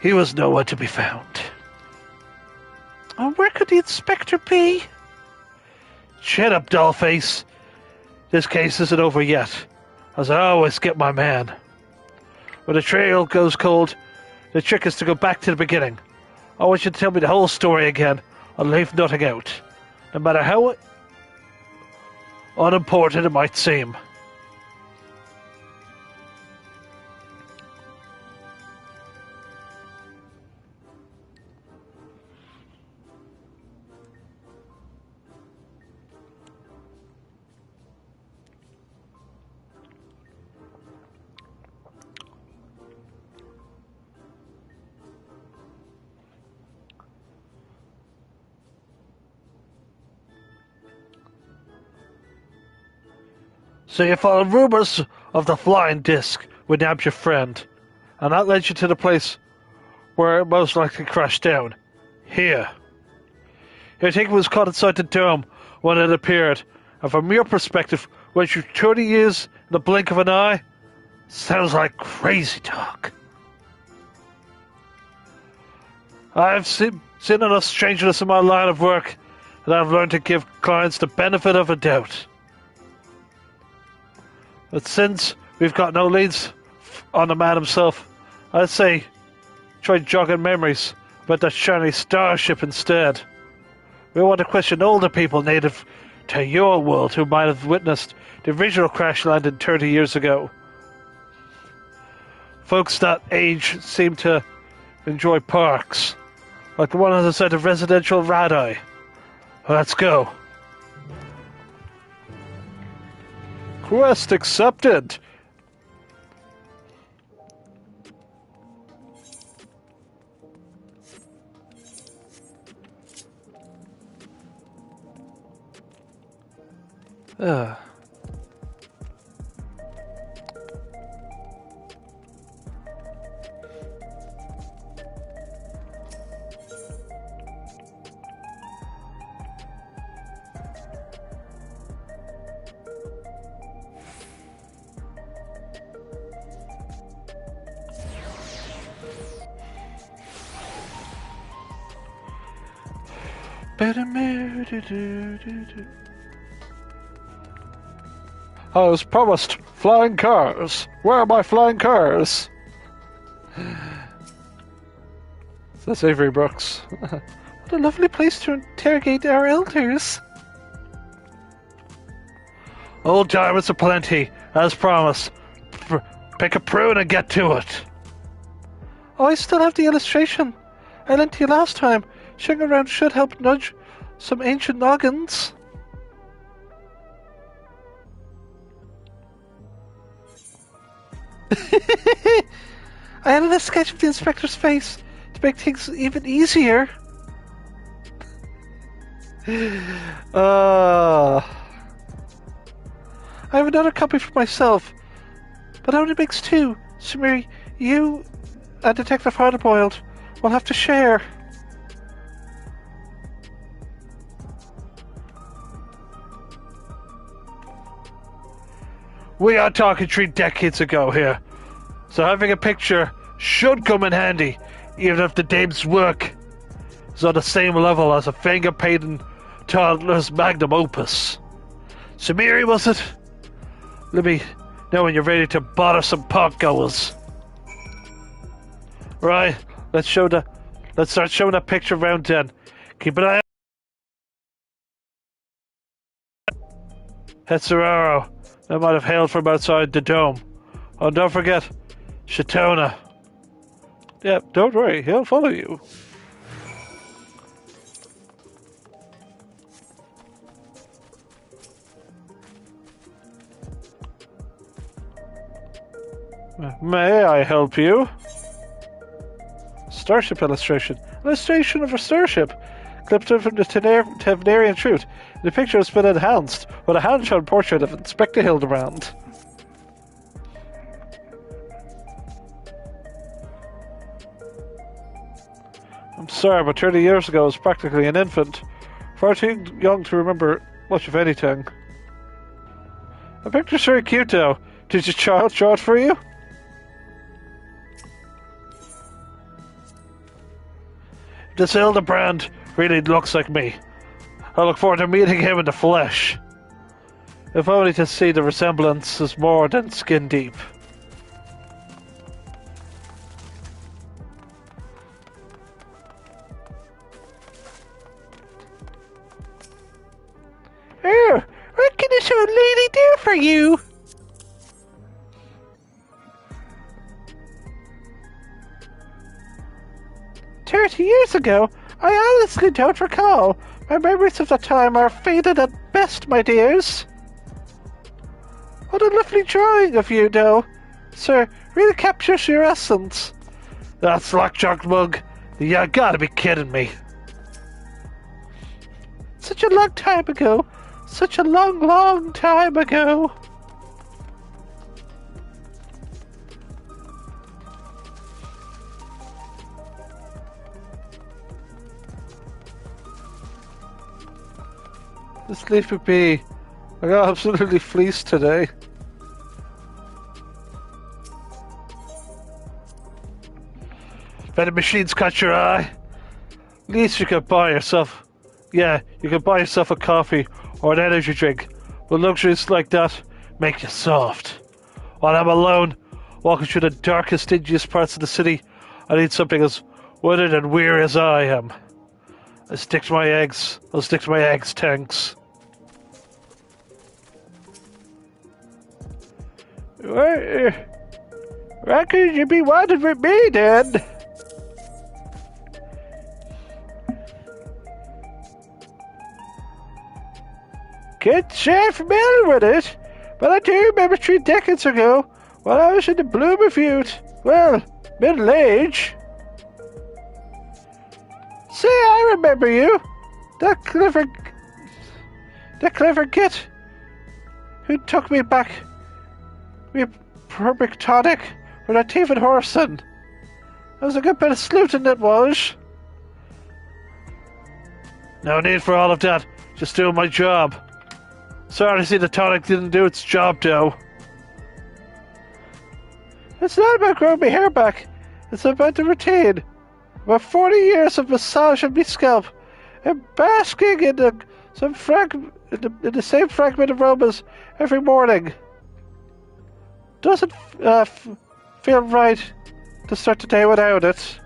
he was nowhere to be found. Oh, where could the inspector be? Shut up, dollface. This case isn't over yet, as I always get my man. When the trail goes cold, the trick is to go back to the beginning. I want you to tell me the whole story again. I'll leave nothing out, no matter how unimportant it might seem. So you follow rumors of the flying disc with Nab's your friend, and that led you to the place where it most likely crashed down. Here. Your ticket was caught inside the dome when it appeared, and from your perspective, went through 30 years in the blink of an eye? Sounds like crazy talk. I've seen enough strangeness in my line of work, and I've learned to give clients the benefit of a doubt. But since we've got no leads on the man himself, I'd say try jogging memories about that shiny starship instead. We want to question older people native to your world who might have witnessed the original crash landing 30 years ago. Folks that age seem to enjoy parks, like the one on the side of residential Radai. Let's go. Quest accepted. I was promised flying cars. Where are my flying cars? That's Avery Brooks. What a lovely place to interrogate our elders. Old diamonds aplenty, as promised. Pick a prune and get to it. Oh, I still have the illustration. I lent to you last time. Showing around should help nudge some ancient noggins. I added a sketch of the inspector's face to make things even easier. I have another copy for myself, but it only makes two. Samiri, you and Detective Hildibrand will have to share. We are talking 3 decades ago here, so having a picture should come in handy, even if the dame's work is on the same level as a finger-painting toddler's magnum opus. Samiri, was it? Let me know when you're ready to bother some park-goers. Right, let's start showing that picture around then. Keep an eye on Hetsuraro. That might have hailed from outside the dome. Oh, don't forget, Shatona. Yeah, don't worry, he'll follow you. May I help you? Starship illustration. Illustration of a starship. Clipped from the Tavnarian Truth. The picture has been enhanced with a hand-shown portrait of Inspector Hildibrand. I'm sorry, but 30 years ago I was practically an infant. Far too young to remember much of anything. The picture's very cute though. Did your child draw it for you? This Hildibrand really looks like me. I look forward to meeting him in the flesh. If only to see the resemblance is more than skin deep. Oh, what can this old lady do for you? 30 years ago? I honestly don't recall. My memories of that time are faded at best, my dears. What a lovely drawing of you, though. Sir, really captures your essence. That slack-jawed mug. You gotta be kidding me. Such a long time ago. Such a long, long time ago. Just leave me be. I got absolutely fleeced today. Vending machines caught your eye. At least you could buy yourself. Yeah, you could buy yourself a coffee or an energy drink. But luxuries like that make you soft. While I'm alone, walking through the darkest, dingiest parts of the city, I need something as wooded and weary as I am. I'll stick to my eggs, tanks. What could you be wanting with me, then? Can't say I'm familiar with it, but I do remember 3 decades ago, while I was in the bloom of youth, well, middle age. Say, I remember you. That clever git who took me back. Me perfect tonic with a thief and Horson. That was a good bit of sleuthing, that was. No need for all of that. Just doing my job. Sorry to see the tonic didn't do its job, though. It's not about growing my hair back. It's about the routine. About 40 years of massaging my scalp and basking in the same fragment of aromas every morning. Doesn't feel right to start the day without it.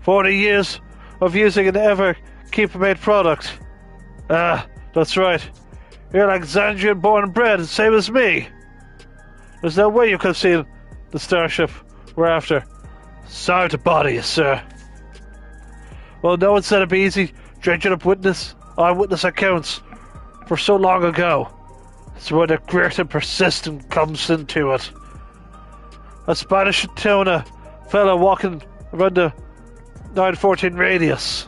40 years of using an ever-keep-made product. That's right. You're Alexandrian born and bred, same as me. There's no way you could have seen the starship we're after. Sorry to bother you, sir. Well, no one said it'd be easy dredging up eyewitness accounts for so long ago. It's where the grit and persistence comes into it. A Spanish Shatona fella walking around the 914 radius.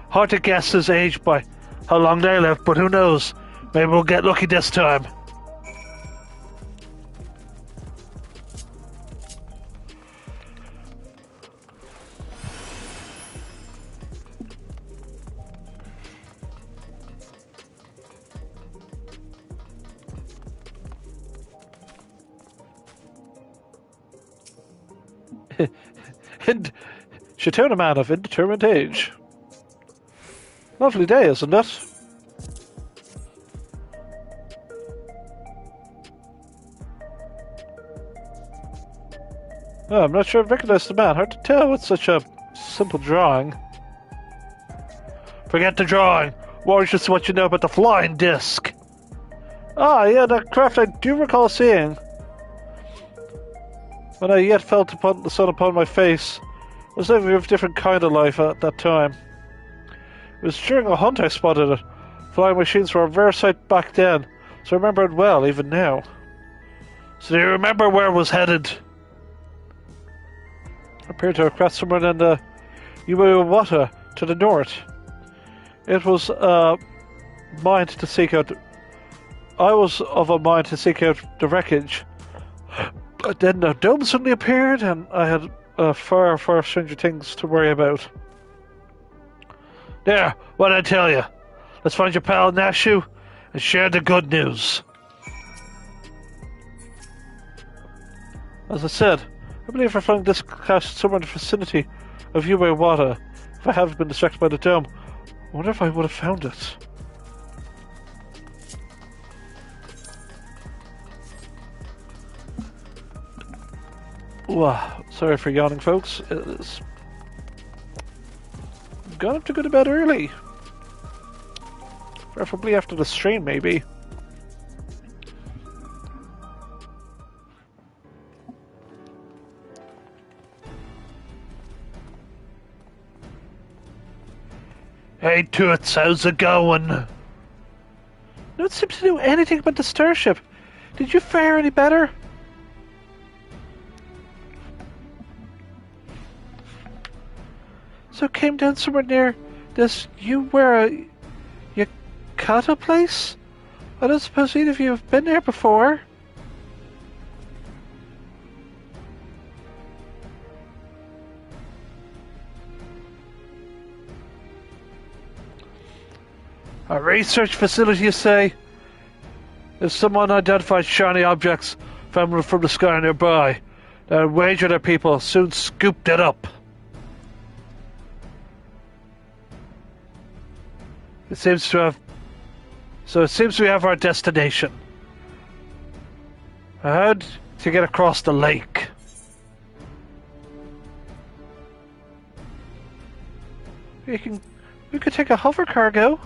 Hard to guess his age by how long they lived, but who knows? Maybe we'll get lucky this time. Shatona man of indeterminate age. Lovely day, isn't it? Oh, I'm not sure I recognize the man. Hard to tell with such a simple drawing. Forget the drawing. Worry's just what you know about the flying disc. Ah, yeah, that craft I do recall seeing. When I yet felt upon the sun upon my face, it was living a different kind of life at that time. It was during a hunt I spotted it. Flying machines were a rare sight back then, so I remember it well, even now. So do you remember where it was headed? I appeared to have crossed somewhere in the Uwawata to the north. It was mind to seek out. I was of a mind to seek out the wreckage. But then the dome suddenly appeared, and I had far, far stranger things to worry about. There, what'd I tell you? Let's find your pal Nashu and share the good news. As I said, I believe I found this cache somewhere in the vicinity of Uwawata. If I haven't been distracted by the dome, I wonder if I would have found it. Sorry for yawning, folks. It's got up to go to bed early. Preferably after the stream, maybe. Hey Toots, how's it going? No one seems to know anything about the starship. Did you fare any better? So it came down somewhere near this Yakata place? I don't suppose either of you have been there before. A research facility, you say? If someone identifies shiny objects found from the sky nearby, then wager their people soon scooped it up. It seems we have our destination. How to get across the lake? We could take a hover cargo.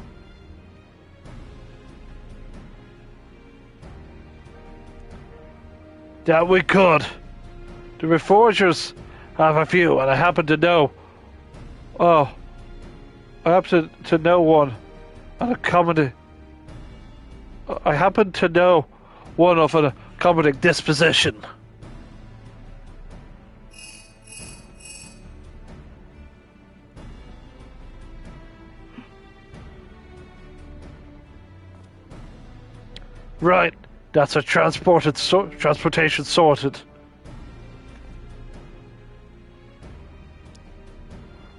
That we could. The Reforgers have a few, and I happen to know. Oh, I happen to know one. I happen to know one of an accommodating disposition. Right, that's a transportation sorted.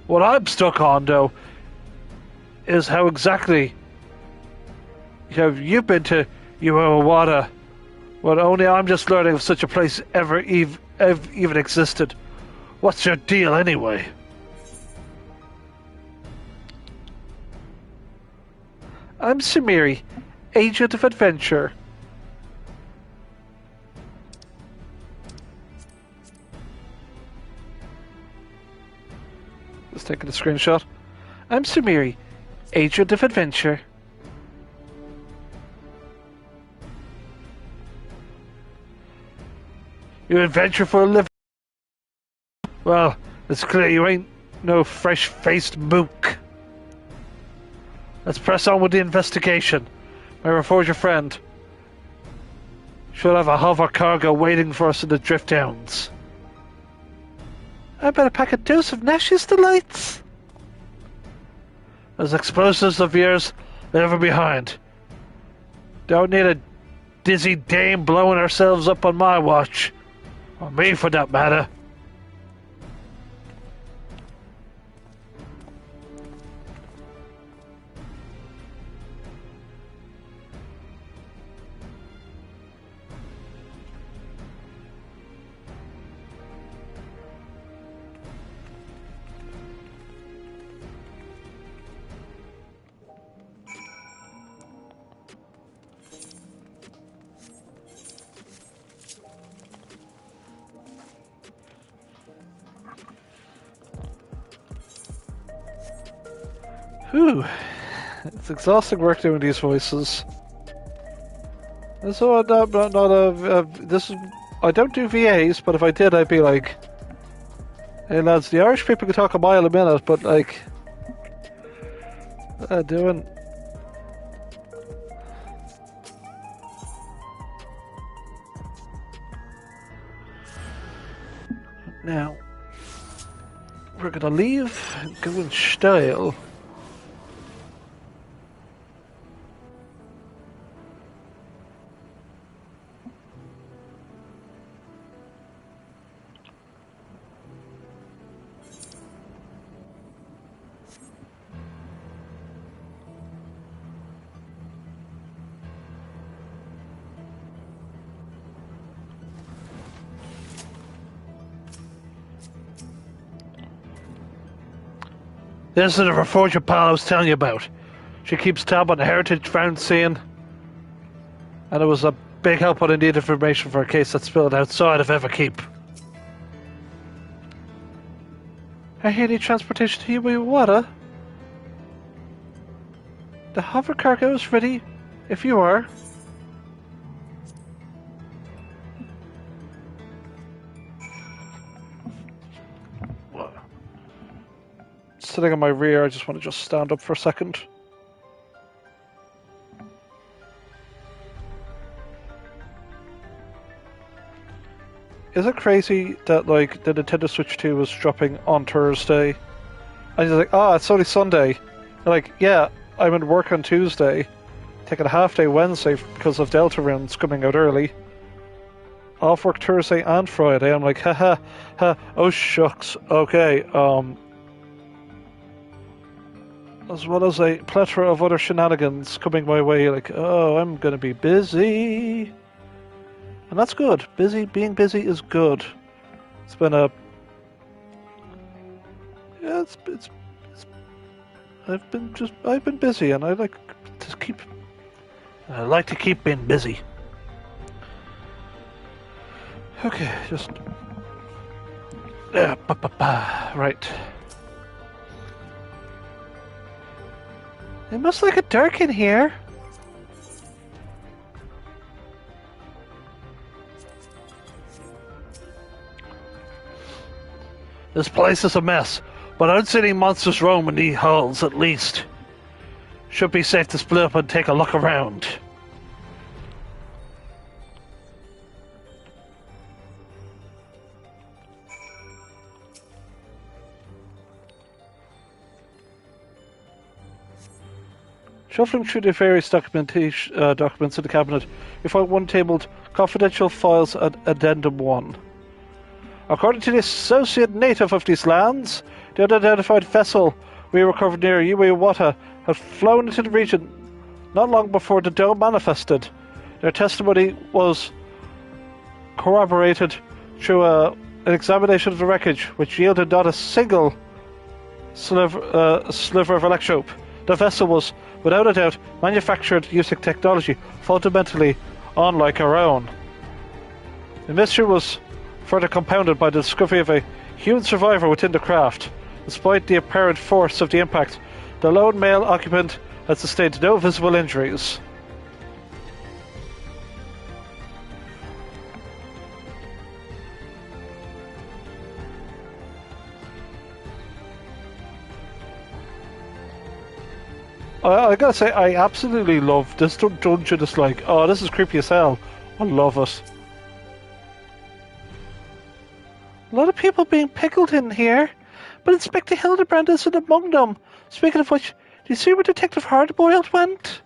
What I'm stuck on, though, is how exactly have you been to Uwawata when only I'm just learning if such a place ever even existed. What's your deal anyway? I'm Samiri, agent of adventure. Just taking a screenshot. I'm Samiri, agent of adventure. You adventure for a living? Well, it's clear you ain't no fresh-faced mook. Let's press on with the investigation. My Reforger friend should have a hover cargo waiting for us in the Drift Downs. I better pack a dose of Nash's delights. As explosives of yours, never behind. Don't need a dizzy dame blowing ourselves up on my watch. Or me, for that matter. Whew. It's exhausting work doing these voices. So this is. I don't do VAs, but if I did, I'd be like, "Hey lads, the Irish people can talk a mile a minute, but like, doing." Now, we're gonna leave and go in style. This is the reforger pal I was telling you about. She keeps tab on the heritage found scene. And it was a big help when I need information for a case that spilled outside of Everkeep. I hear need transportation to you with water. The hover cargo is ready, if you are. Sitting on my rear, I just want to stand up for a second. Is it crazy that like the Nintendo Switch 2 was dropping on Thursday? And you're like, it's only Sunday. You're like, yeah, I'm at work on Tuesday, taking a half day Wednesday because of Deltarune's coming out early. Off work Thursday and Friday. I'm like, ha, oh shucks, okay, as well as a plethora of other shenanigans coming my way, like, oh, I'm gonna be busy. And that's good. Being busy is good. It's been a... Yeah, it's I've been busy, and I like to keep being busy. Okay, just... Right. It must like it dark in here. This place is a mess, but I don't see any monsters roaming these halls, at least. Should be safe to split up and take a look around. Shuffling through the various documents in the cabinet, you find one labeled Confidential Files at Addendum 1. According to the associate native of these lands, the unidentified vessel we recovered near Iwata had flown into the region not long before the dome manifested. Their testimony was corroborated through an examination of the wreckage, which yielded not a single sliver of electrope. The vessel was, without a doubt, manufactured using technology fundamentally unlike our own. The mystery was further compounded by the discovery of a human survivor within the craft. Despite the apparent force of the impact, the lone male occupant had sustained no visible injuries. I gotta say, I absolutely love this dungeon. It's like, oh, this is creepy as hell. I love it. A lot of people being pickled in here, but Inspector Hildibrand isn't among them. Speaking of which, do you see where Detective Hardboiled went?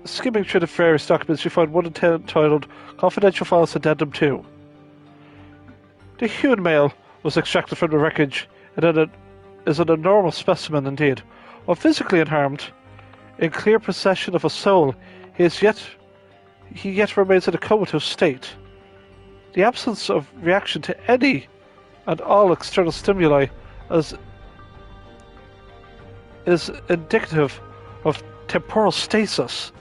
Skimming through the various documents, you find one entitled Confidential Files Addendum 2. The human male was extracted from the wreckage and is an enormous specimen indeed. While physically unharmed, in clear possession of a soul, he yet remains in a comatose state. The absence of reaction to any and all external stimuli is indicative of temporal stasis.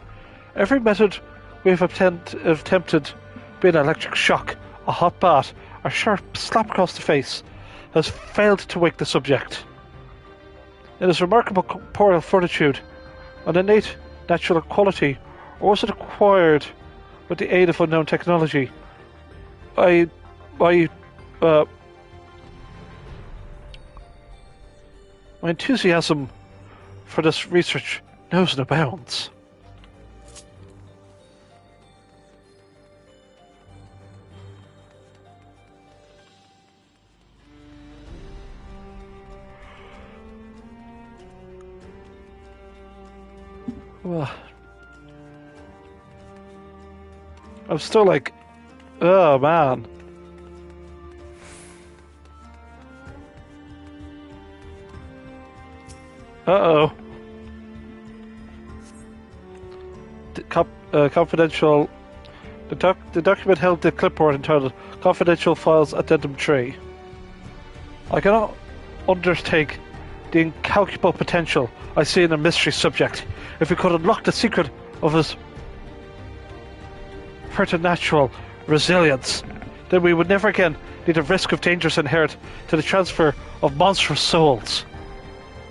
Every method we have attempted, be it an electric shock, a hot bath, a sharp slap across the face, has failed to wake the subject. In his remarkable corporeal fortitude, an innate natural quality, or was it acquired with the aid of unknown technology? My enthusiasm for this research knows no bounds. Well, I'm still like, oh man. Uh-oh. Confidential. The document held the clipboard entitled Confidential Files Addendum 3. I cannot undertake the incalculable potential I see in a mystery subject. If we could unlock the secret of his preternatural resilience, then we would never again need the risk of dangers inherent to the transfer of monstrous souls.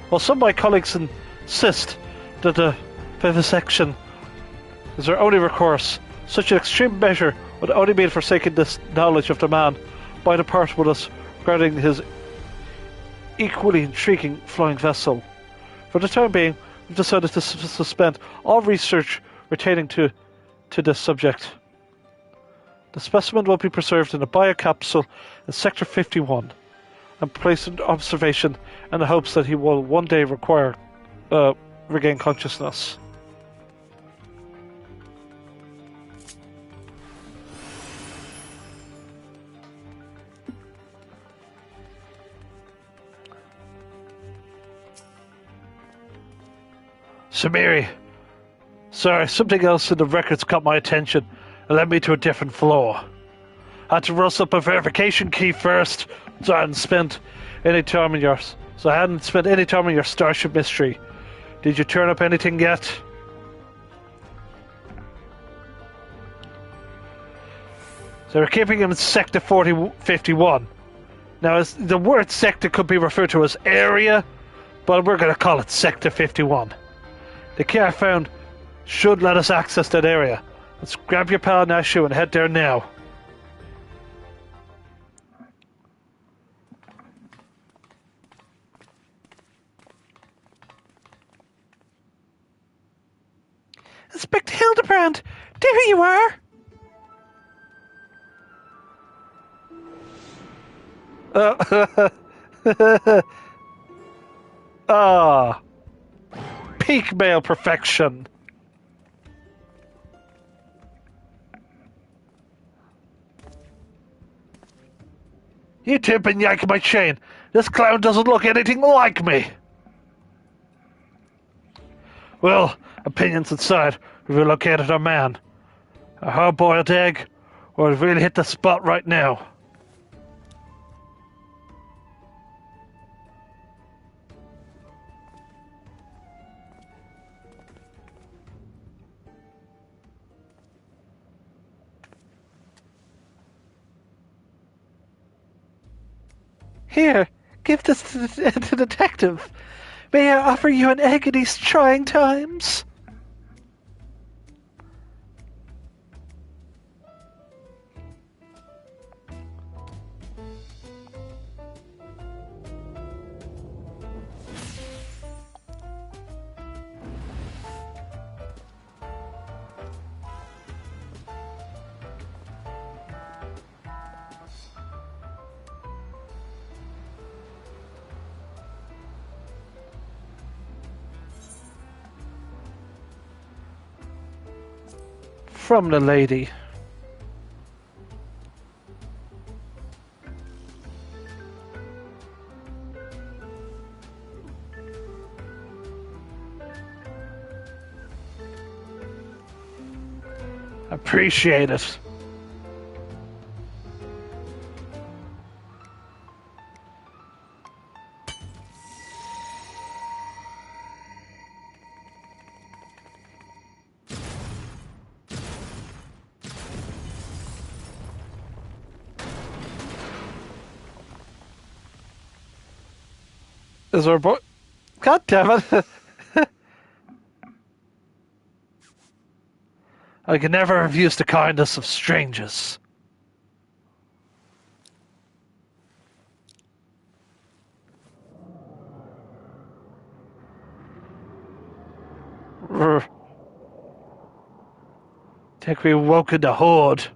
While some of my colleagues insist that the vivisection is our only recourse, such an extreme measure would only mean forsaking this knowledge of the man by the part with us regarding his equally intriguing flying vessel. For the time being, we've decided to suspend all research pertaining to this subject. The specimen will be preserved in a biocapsule in Sector 51 and placed under observation in the hopes that he will one day regain consciousness. Samiri, sorry, something else in the records caught my attention and led me to a different floor. I had to rustle up a verification key first, so I hadn't spent any time in your Starship mystery. Did you turn up anything yet? So we're keeping him in Sector 51. Now, the word sector could be referred to as area, but we're going to call it Sector 51. The key I found should let us access that area. Let's grab your pal Nashu and head there now. Inspector Hildibrand! There you are! Ah. Peak male perfection. You two been yanking my chain. This clown doesn't look anything like me. Well, opinions aside, we've relocated our man. A hard-boiled egg, or we've really hit the spot right now. Here, give this to the detective. May I offer you an egg in these trying times? from the lady. Appreciate it. Is there a boy? God damn it. I can never refuse the kindness of strangers. Think we woken the horde.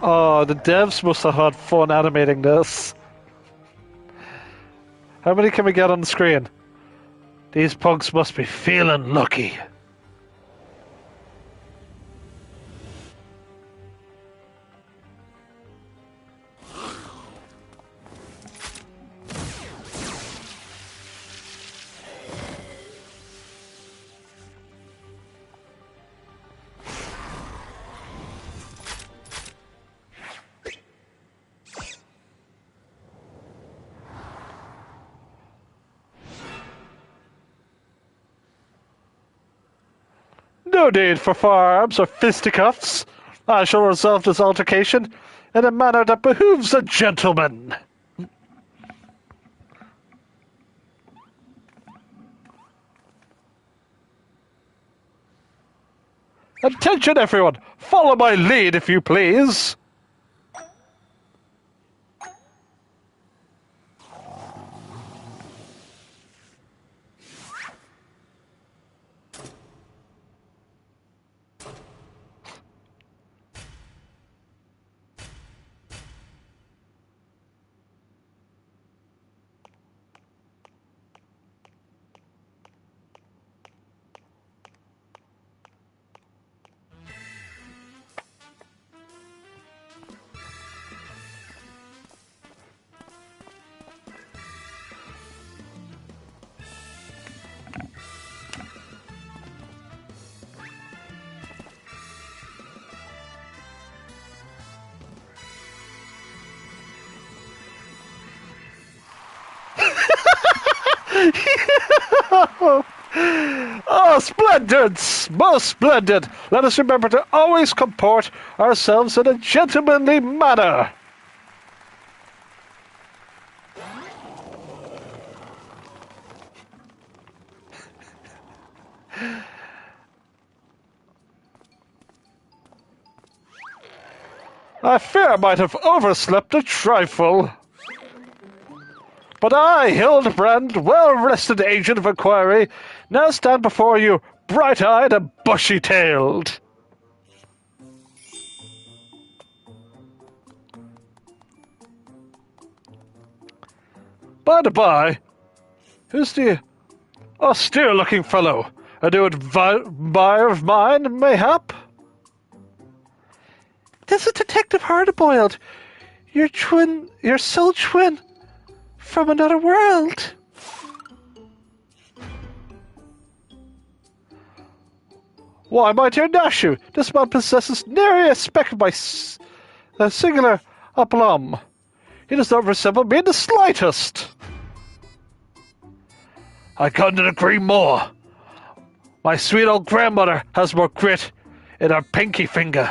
Oh, the devs must have had fun animating this. How many can we get on the screen? These punks must be feeling lucky. No need for firearms or fisticuffs. I shall resolve this altercation in a manner that behooves a gentleman. Attention, everyone! Follow my lead, if you please. Oh, splendid! Most splendid! Let us remember to always comport ourselves in a gentlemanly manner. I fear I might have overslept a trifle. But I, Hildibrand, well-rested agent of inquiry, now stand before you, bright-eyed and bushy-tailed. By the by, who's the austere-looking fellow? A new admirer of mine, mayhap? This is Detective Hardboiled, your soul twin from another world. Why, my dear Nashu, this man possesses nary a speck of my singular aplomb. He does not resemble me in the slightest. I couldn't agree more. My sweet old grandmother has more grit in her pinky finger.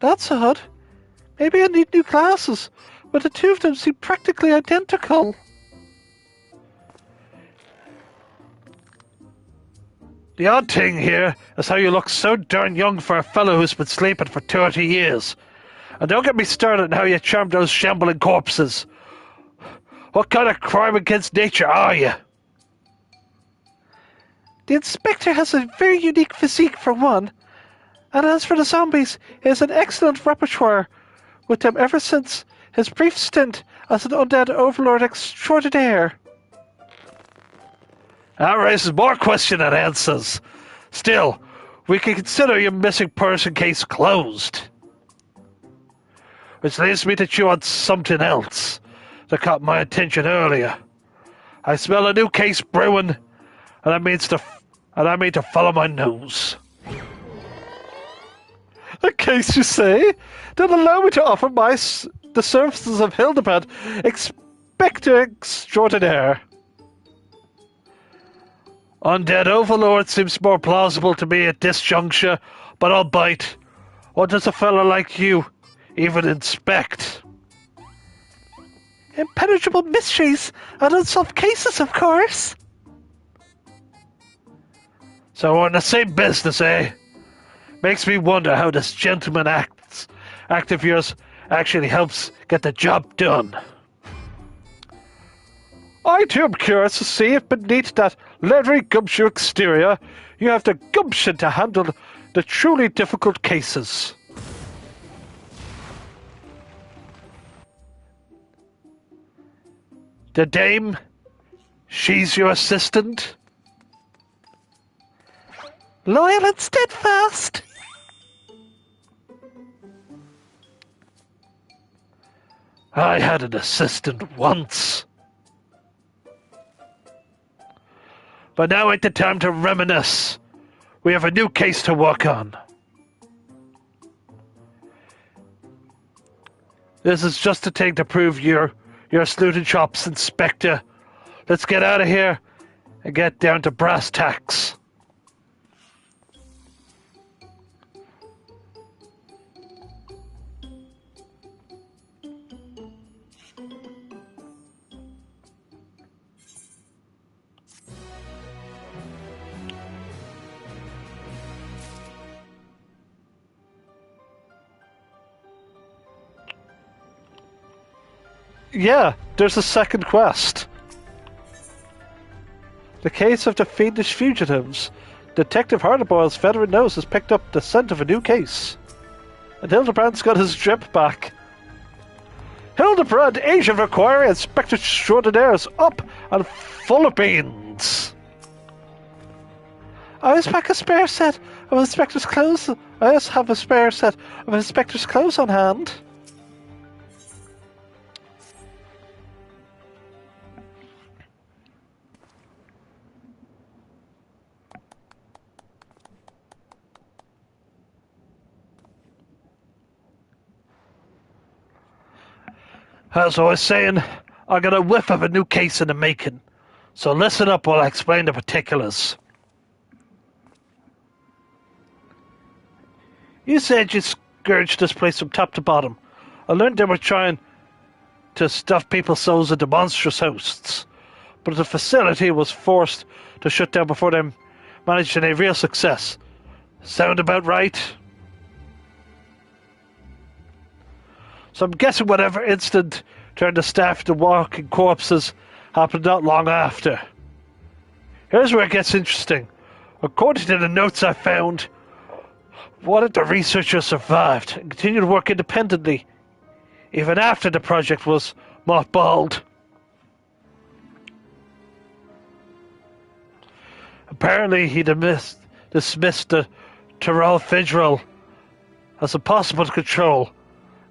That's odd. Maybe I need new glasses, but the two of them seem practically identical. The odd thing here is how you look so darn young for a fellow who's been sleeping for 30 years. And don't get me started on how you charm those shambling corpses. What kind of crime against nature are you? The Inspector has a very unique physique for one. And as for the zombies, he has an excellent repertoire with them ever since his brief stint as an undead overlord extraordinaire. That raises more questions than answers. Still, we can consider your missing person case closed. Which leads me to chew on something else that caught my attention earlier. I smell a new case brewing, and I mean to follow my nose. A case, you say? Then allow me to offer the services of Hildibrand, Inspector Extraordinaire. Undead Overlord seems more plausible to me at this juncture, but I'll bite. What does a fella like you even inspect? Impenetrable mysteries and unsolved cases, of course. So we're in the same business, eh? Makes me wonder how this gentleman act of yours actually helps get the job done. I too am curious to see if beneath that leathery gumshoe exterior you have the gumption to handle the truly difficult cases. The dame? She's your assistant? Loyal and steadfast. I had an assistant once. But now ain't the time to reminisce. We have a new case to work on. This is just a thing to prove your sleuthing chops, Inspector. Let's get out of here and get down to brass tacks. Yeah, there's a second quest. The case of the fiendish fugitives. Detective Hardboyle's veteran nose has picked up the scent of a new case. And Hildibrand's got his drip back. Hildibrand, agent requiring Inspector Extraordinaire is up and full of beans. I always pack a spare set of Inspector's clothes. I always have a spare set of Inspector's clothes on hand. As I was saying, I got a whiff of a new case in the making. So listen up while I explain the particulars. You said you scourged this place from top to bottom. I learned they were trying to stuff people's souls into monstrous hosts. But the facility was forced to shut down before they managed any real success. Sound about right? So I'm guessing whatever incident turned the staff into walking corpses happened not long after. Here's where it gets interesting. According to the notes I found, one of the researchers survived and continued to work independently, even after the project was mothballed. Apparently he dismissed the Tyrell Fidril as impossible to control,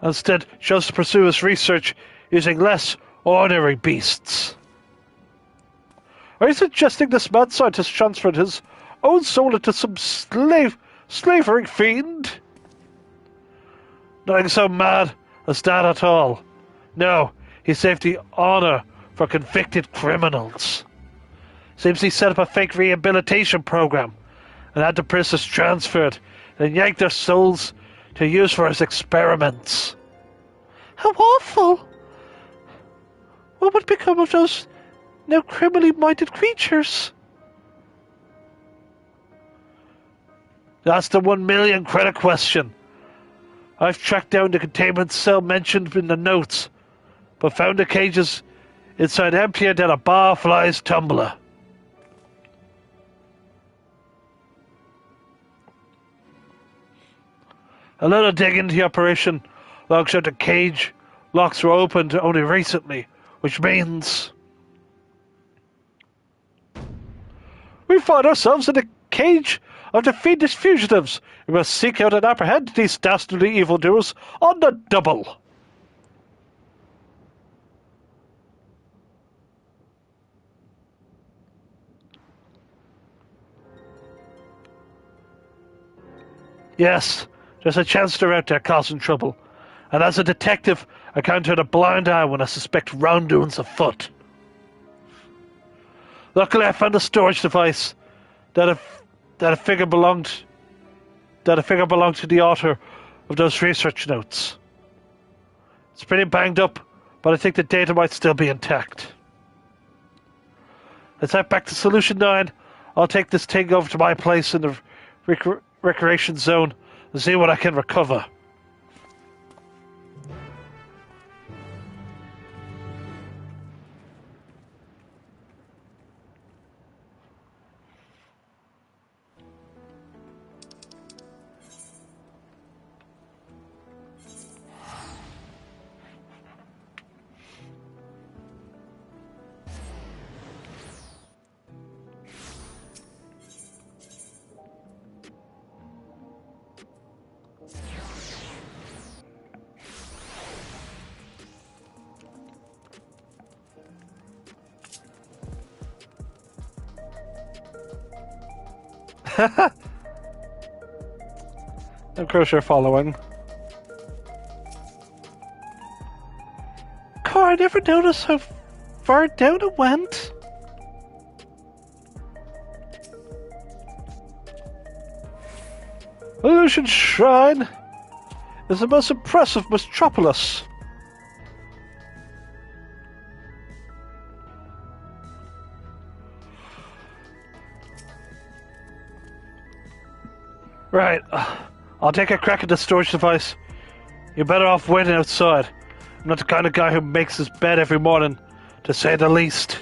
and instead chose to pursue his research using less ordinary beasts. Are you suggesting this mad scientist transferred his own soul into some slavering fiend? Nothing so mad as that at all. No, he saved the honor for convicted criminals. Seems he set up a fake rehabilitation program and had the prisoners transferred and yanked their souls to use for his experiments. How awful! What would become of those now criminally minded creatures? That's the 1 million credit question. I've tracked down the containment cell mentioned in the notes, but found the cages inside emptier than a barfly's tumbler. A little dig into the operation logs out the cage locks were opened only recently, which means we find ourselves in the cage of the fiendish fugitives. We must seek out and apprehend these dastardly evildoers on the double. Yes, there's a chance they're out there causing trouble. And as a detective, I can't turn a blind eye when I suspect wrongdoings afoot. Luckily, I found a storage device that a figure belonged to the author of those research notes. It's pretty banged up, but I think the data might still be intact. Let's head back to Solution 9. I'll take this thing over to my place in the recreation zone and see what I can recover. Of course you're following. Car, I never noticed how far down it went. Illusion Shrine is the most impressive metropolis. Right, I'll take a crack at the storage device. You're better off waiting outside. I'm not the kind of guy who makes his bed every morning, to say the least.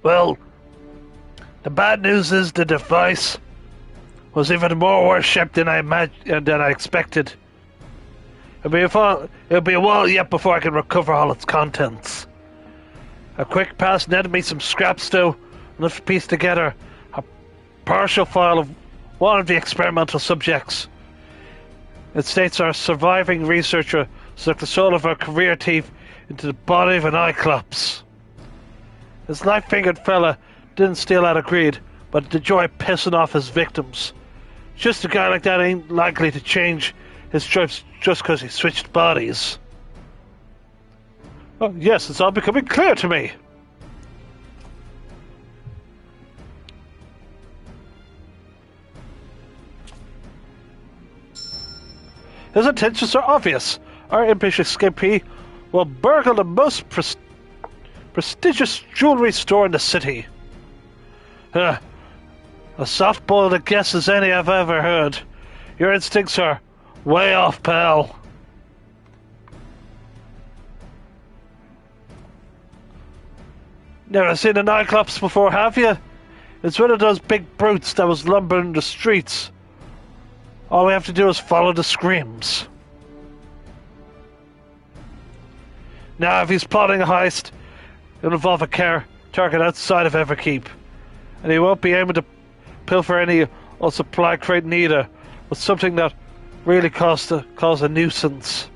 Well, the bad news is the device was even more worse shaped than I expected. It'll be a while yet before I can recover all its contents. A quick pass netted me some scraps though, enough to piece together a partial file of one of the experimental subjects. It states our surviving researcher sucked the soul of our career thief into the body of an Cyclops. This light-fingered fella didn't steal out of greed, but the joy pissing off his victims. Just a guy like that ain't likely to change his stripes just because he switched bodies. Oh, yes, it's all becoming clear to me. His intentions are obvious. Our impish escapee will burgle the most prestigious jewelry store in the city. A soft-boiled guess as any I've ever heard. Your instincts are way off, pal. Never seen a Cyclops before, have you? It's one of those big brutes that was lumbering the streets. All we have to do is follow the screams. Now, if he's plotting a heist, it'll involve a target outside of Everkeep. And he won't be able to pilfer any old supply crate either, but something that really cause a nuisance.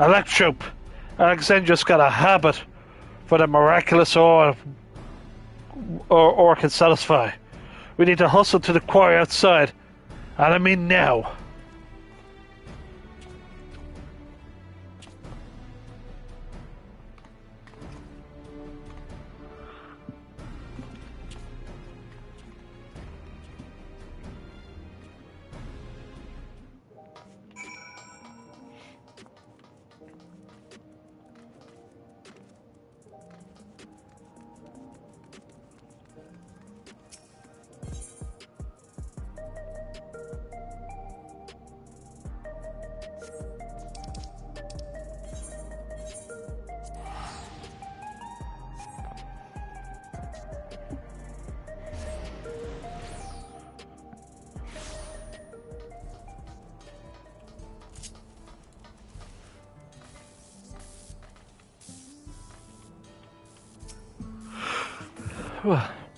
Electrope. Alexandra's got a habit for the miraculous ore can satisfy. We need to hustle to the quarry outside, and I mean now.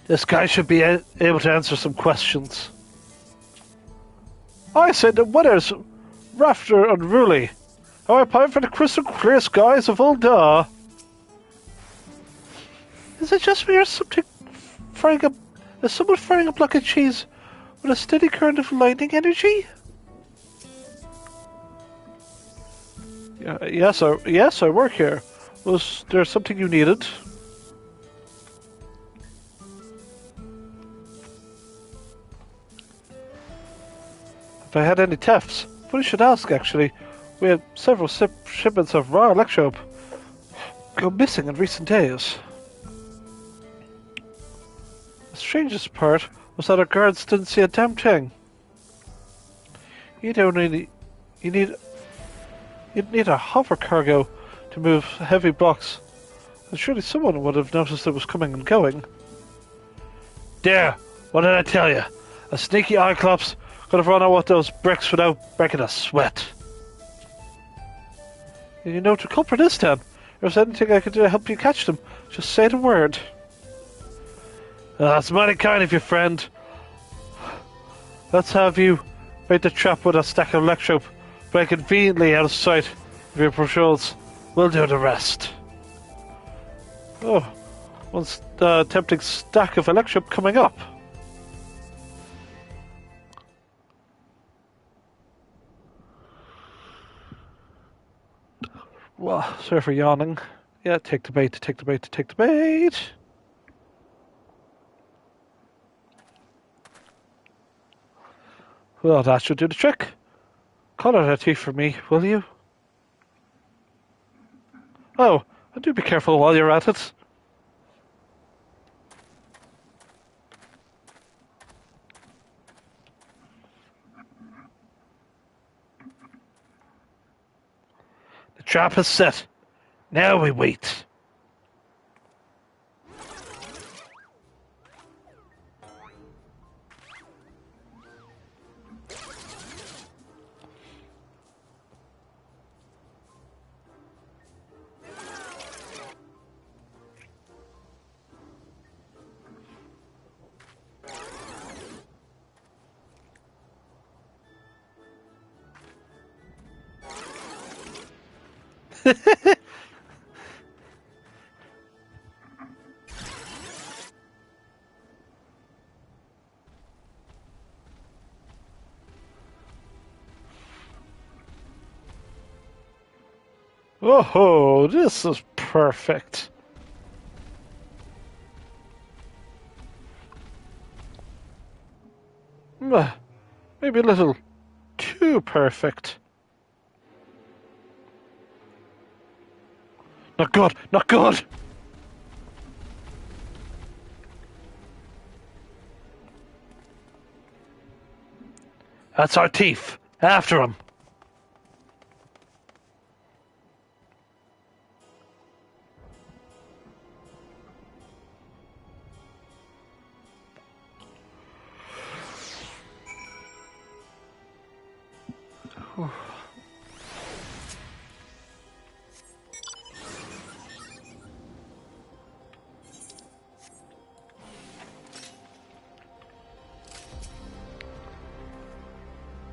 This guy should be able to answer some questions. I said the weather's rather unruly. I pine for the crystal clear skies of Ulda. Is it just me or something is someone frying a block of cheese with a steady current of lightning energy? Yes, I work here. Was there something you needed? If I had any thefts, funny you should ask. Actually, we had several shipments of raw electrope go missing in recent days. The strangest part was that our guards didn't see a damn thing. You'd need a hover cargo to move heavy blocks, and surely someone would have noticed it was coming and going. There! What did I tell you? A sneaky Cyclops could have run out with those bricks without breaking a sweat. You know what the culprit is, then. If there's anything I can do to help you catch them, just say the word. That's mighty kind of you, friend. Let's have you bait the trap with a stack of electrope, but conveniently out of sight of your patrols. We'll do the rest. Oh, one tempting stack of electrope coming up. Well, sorry for yawning. Yeah, take the bait, take the bait, take the bait. Well, that should do the trick. Call out a thief for me, will you? Oh, and do be careful while you're at it. The trap is set. Now we wait. Oh, this is perfect. Maybe a little too perfect. Not good, not good! That's our thief. After him.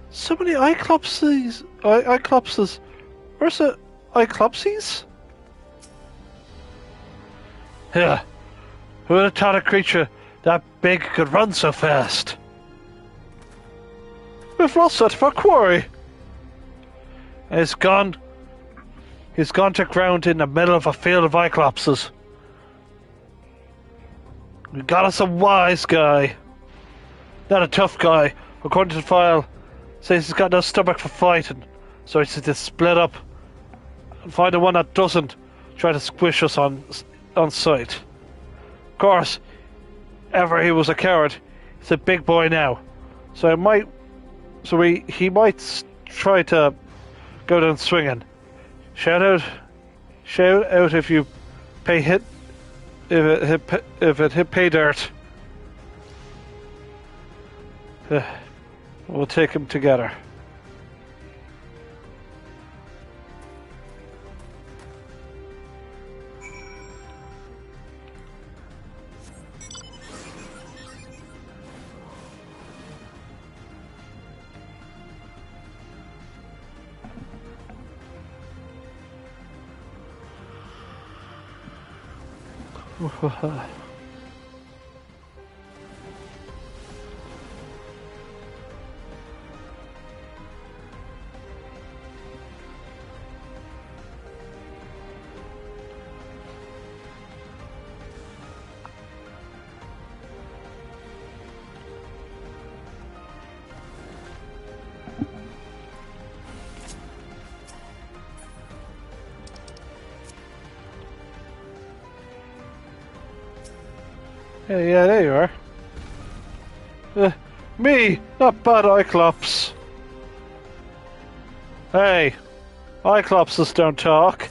So many Cyclopses. Where's the Cyclopses? Yeah. Who would have thought a creature that big could run so fast? We've lost sight of our quarry. He's gone to ground in the middle of a field of Cyclopses. We got us a wise guy. Not a tough guy. According to the file, says he's got no stomach for fighting. So he's to split up and find the one that doesn't try to squish us on sight. Of course, ever he was a coward, he's a big boy now. So he might try to go down swinging. Shout out if you if it hit pay dirt. We'll take him together. Yeah, there you are. Me, not bad Cyclops. Hey, Cyclopses don't talk.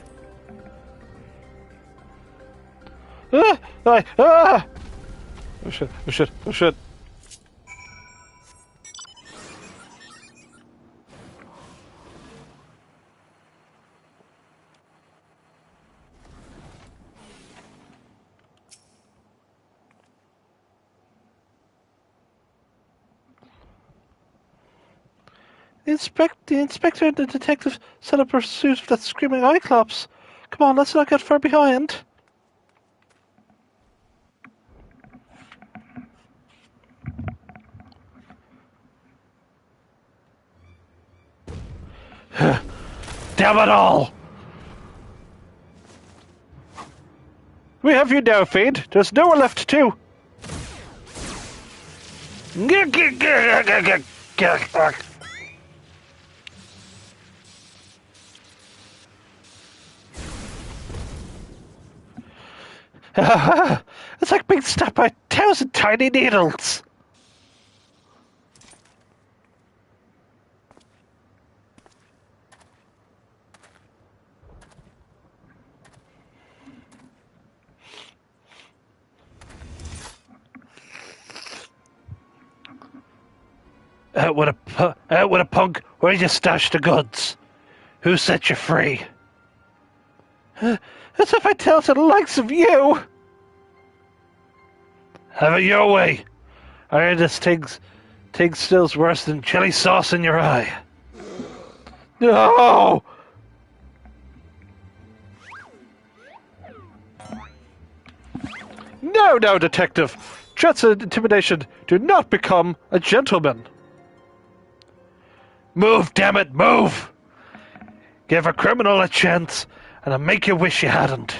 Ah! Oh shit, oh shit, oh shit. The inspector and the detective set up pursuit of that screaming Cyclops. Come on, let's not get far behind. Damn it all! We have you now, Fiend. There's nowhere left to. It's like being stabbed by 1,000 tiny needles. Out with a punk. Where'd you stash the goods? Who set you free? As if I tell to the likes of you. Have it your way. I hear this thing's still's worse than chili sauce in your eye. No! No, detective. Threats and intimidation do not become a gentleman. Move, damn it, move! Give a criminal a chance, and I'll make you wish you hadn't.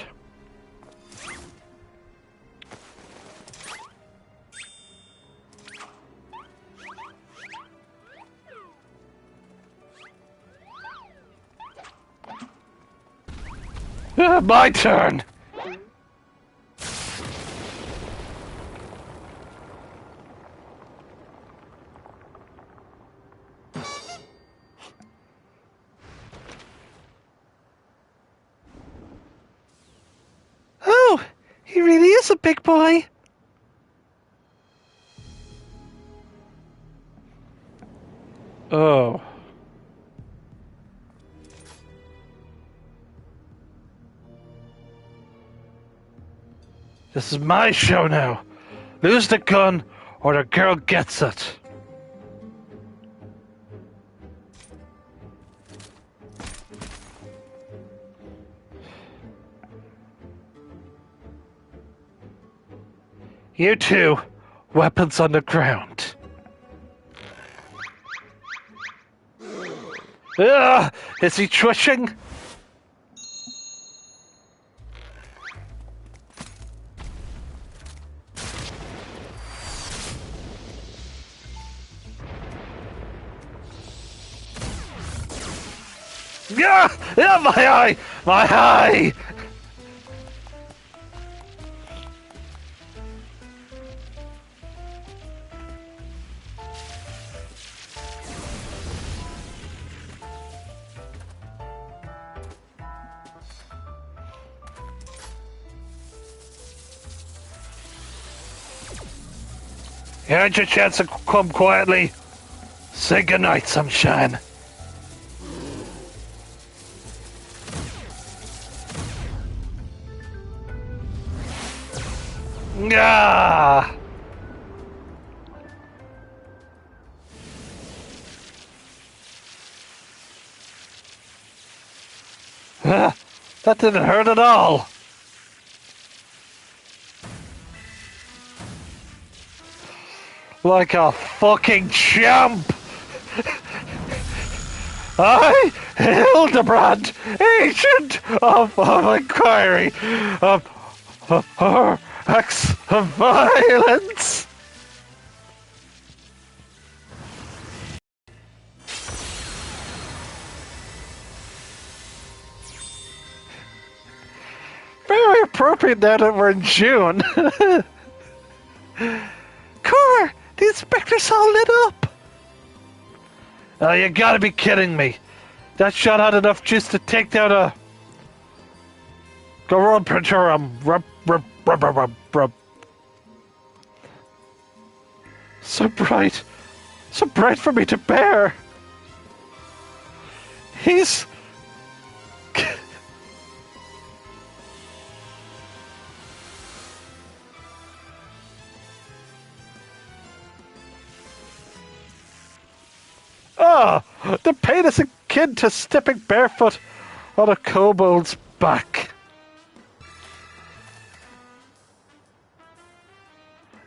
My turn! Oh, he really is a big boy. Oh. This is my show now. Lose the gun, or the girl gets it. You two, weapons on the ground. Is he twitching? Yeah, my eye! My eye! You had your chance to come quietly. Say goodnight, sunshine. Ah! That didn't hurt at all. like a fucking champ. I, Hildibrand, agent of inquiry of acts of violence. Very appropriate now that we're in June. Core, the inspector's all lit up. Oh, you gotta be kidding me. That shot had enough juice to take down a... Go on, printer, rub. So bright for me to bear. He's... Ah, the pain is akin to stepping barefoot on a kobold's back.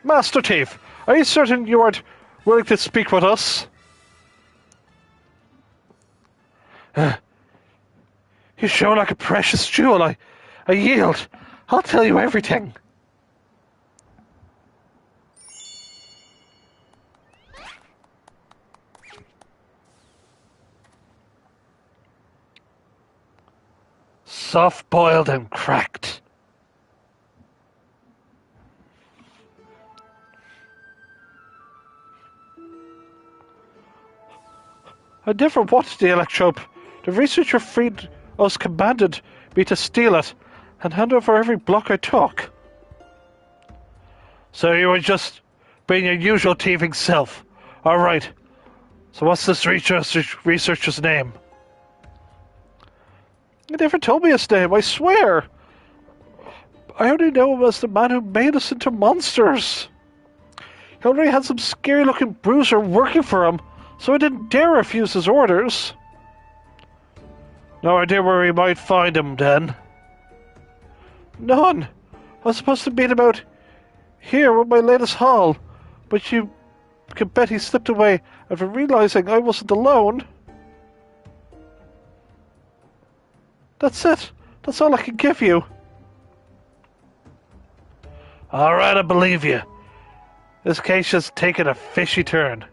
Master Thief, are you certain you aren't willing to speak with us? You show like a precious jewel. I yield. I'll tell you everything. Soft-boiled and cracked. I never wanted the electrope. The researcher freed us commanded me to steal it and hand over every block I took. So you were just being your usual thieving self. Alright. So what's this researcher's name? He never told me his name, I swear. I only know him as the man who made us into monsters. He already had some scary-looking bruiser working for him, so I didn't dare refuse his orders. No idea where we might find him, then? None. I was supposed to meet him out here with my latest haul, but you can bet he slipped away after realizing I wasn't alone. That's it. That's all I can give you. Alright, I believe you. This case has taken a fishy turn.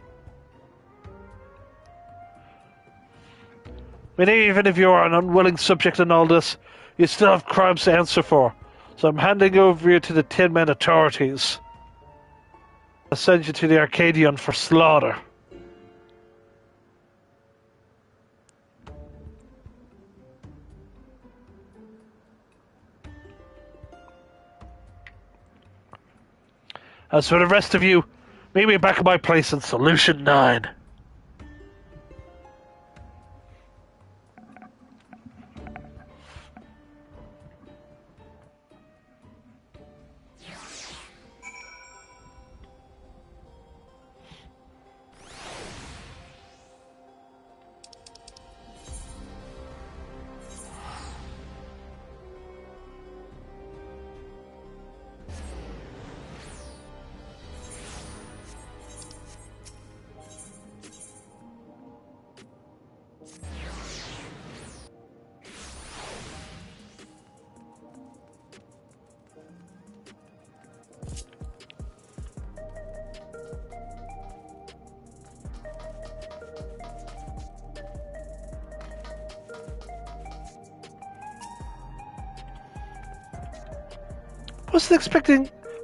But even if you are an unwilling subject in all this, you still have crimes to answer for. So I'm handing over you to the Tin Men authorities. I'll send you to the Arcadian for slaughter. As for the rest of you, meet me back at my place in Solution 9.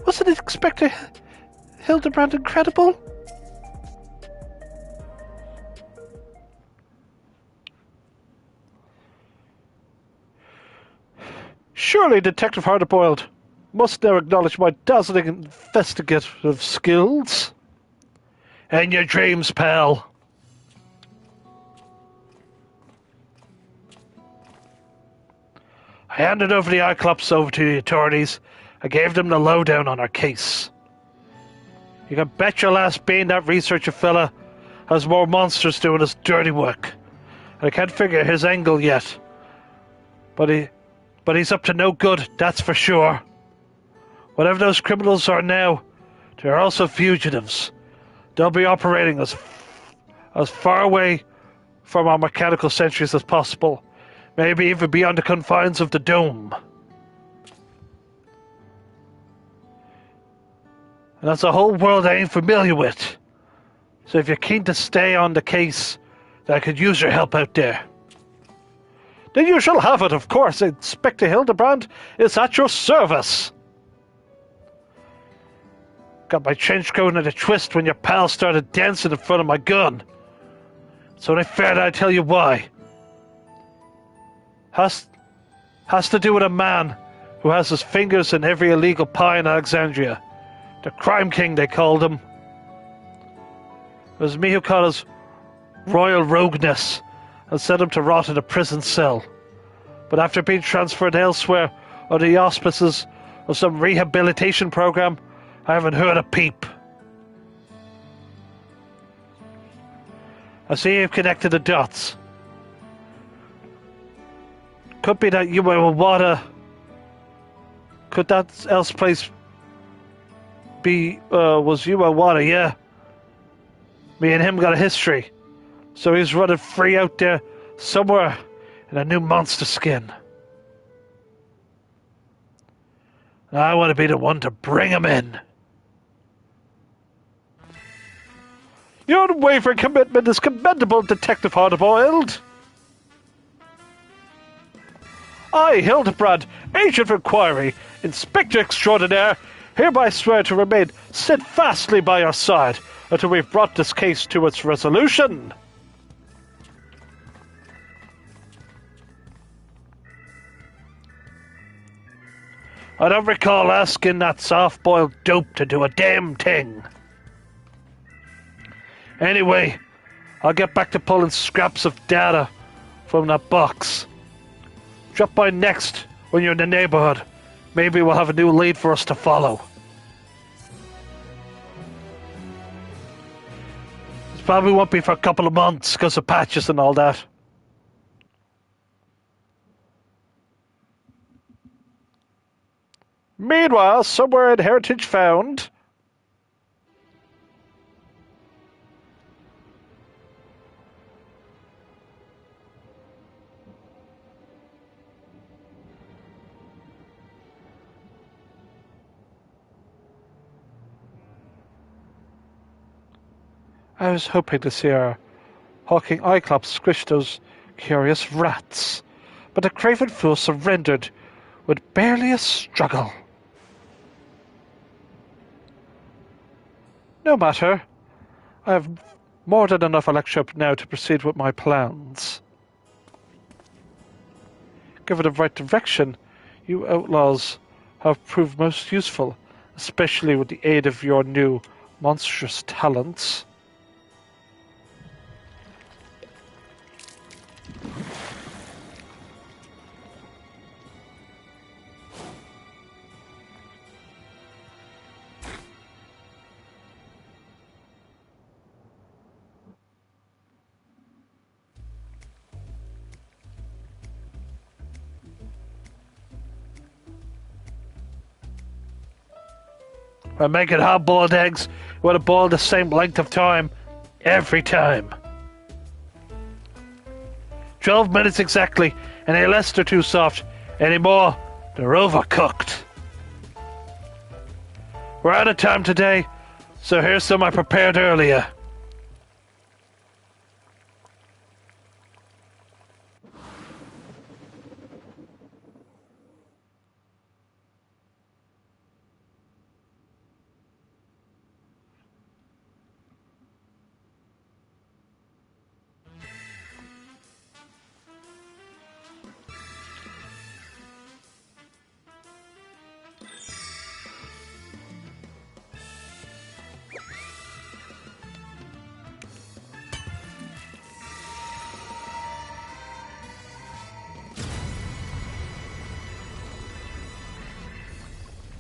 Wasn't expecting Hildibrand incredible? Surely Detective Hardboiled must now acknowledge my dazzling investigative skills. And your dreams, pal. I handed over the Cyclops over to the authorities. I gave them the lowdown on our case. You can bet your last bean that researcher fella has more monsters doing his dirty work. I can't figure his angle yet. But he's up to no good, that's for sure. Whatever those criminals are now, they're also fugitives. They'll be operating as far away from our mechanical sentries as possible, maybe even beyond the confines of the dome. And that's a whole world I ain't familiar with. So if you're keen to stay on the case, then I could use your help out there. Then you shall have it, of course. Inspector Hildibrand is at your service. Got my trench coat in a twist when your pal started dancing in front of my gun. It's only fair that I tell you why. Has to do with a man who has his fingers in every illegal pie in Alexandria. The Crime King, they called him. It was me who caught his royal rogueness and sent him to rot in a prison cell. But after being transferred elsewhere under the auspices of some rehabilitation program, I haven't heard a peep. I see you've connected the dots. Could be that Uwawada. Could that else place be was Uwawada, yeah. Me and him got a history. So he's running free out there somewhere in a new monster skin. And I want to be the one to bring him in. Your unwavering commitment is commendable, Detective Hardboiled. I, Hildibrand, Agent of Inquiry, Inspector Extraordinaire, hereby swear to remain steadfastly by your side until we've brought this case to its resolution. I don't recall asking that soft-boiled dope to do a damn thing. Anyway, I'll get back to pulling scraps of data from that box. Drop by next when you're in the neighborhood. Maybe we'll have a new lead for us to follow. This probably won't be for a couple of months because of patches and all that. Meanwhile, somewhere in Heritage Found... I was hoping to see our hawking Cyclops squish those curious rats, but the craven fool surrendered with barely a struggle. No matter. I have more than enough electro now to proceed with my plans. Given the right direction, you outlaws have proved most useful, especially with the aid of your new monstrous talents. By making hard-boiled eggs, you want to boil the same length of time every time. 12 minutes exactly, and any less they're too soft. Any more, they're overcooked. We're out of time today, so here's some I prepared earlier.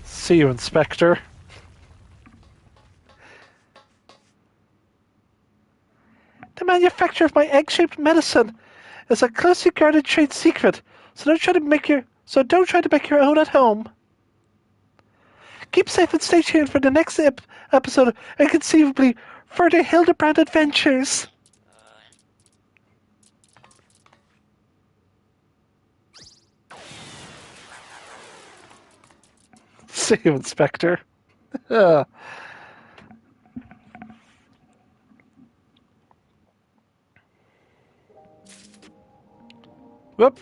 See you, Inspector. The manufacture of my egg-shaped medicine is a closely guarded trade secret, so don't try to make your own at home. Keep safe and stay tuned for the next episode, and conceivably for the Hildibrand adventures. See you, Inspector. Whoop.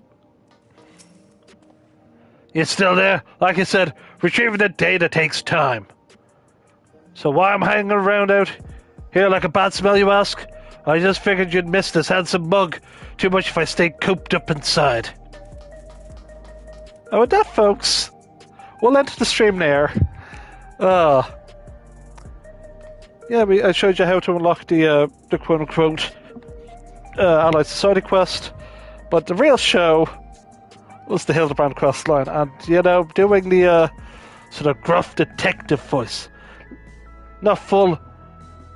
You still there? Like I said, retrieving the data takes time. So why I'm hanging around out here like a bad smell, you ask? I just figured you'd miss this handsome mug too much if I stayed cooped up inside. And with that, folks, we'll end the stream there. Yeah, I showed you how to unlock the quote-unquote Allied Society quest, but the real show was the Hildibrand quest line, and, you know, doing the sort of gruff detective voice. Not full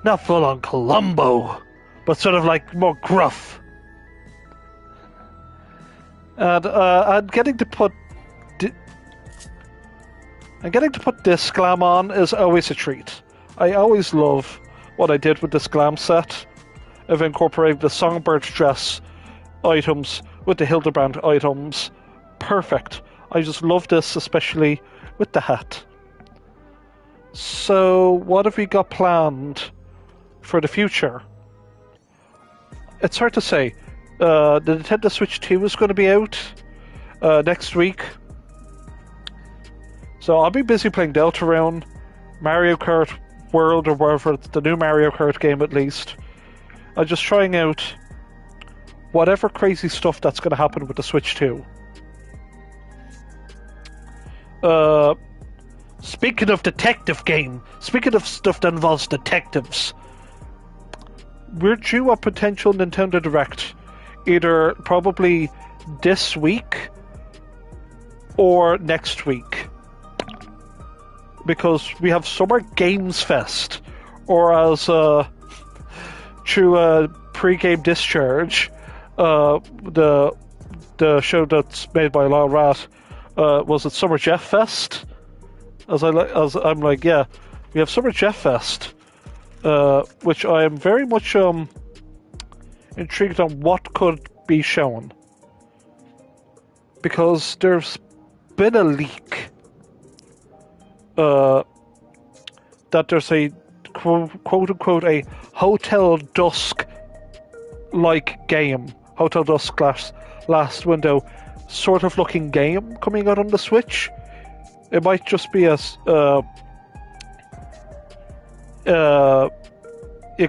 on Columbo, but sort of like more gruff. And I'm getting to put this glam on is always a treat. I always love what I did with this glam set of incorporating the Songbird dress items with the Hildibrand items. Perfect. I just love this, especially with the hat. So, what have we got planned for the future? It's hard to say. The Nintendo Switch 2 is going to be out next week. So I'll be busy playing Deltarune, Mario Kart World, or wherever it's the new Mario Kart game at least. I'm just trying out whatever crazy stuff that's going to happen with the Switch 2. Speaking of detective game, speaking of stuff that involves detectives, we're due a potential Nintendo Direct, either probably this week or next week, because we have Summer Games Fest, or as through a pre-game discharge, the show that's made by Lyle Rat, was it Summer Jeff Fest? As I'm like, yeah, we have Summer Jeff Fest, which I am very much intrigued on what could be shown, because there's been a leak that there's a quote unquote a Hotel Dusk like game, Hotel Dusk Last Window sort of looking game coming out on the Switch. It might just be it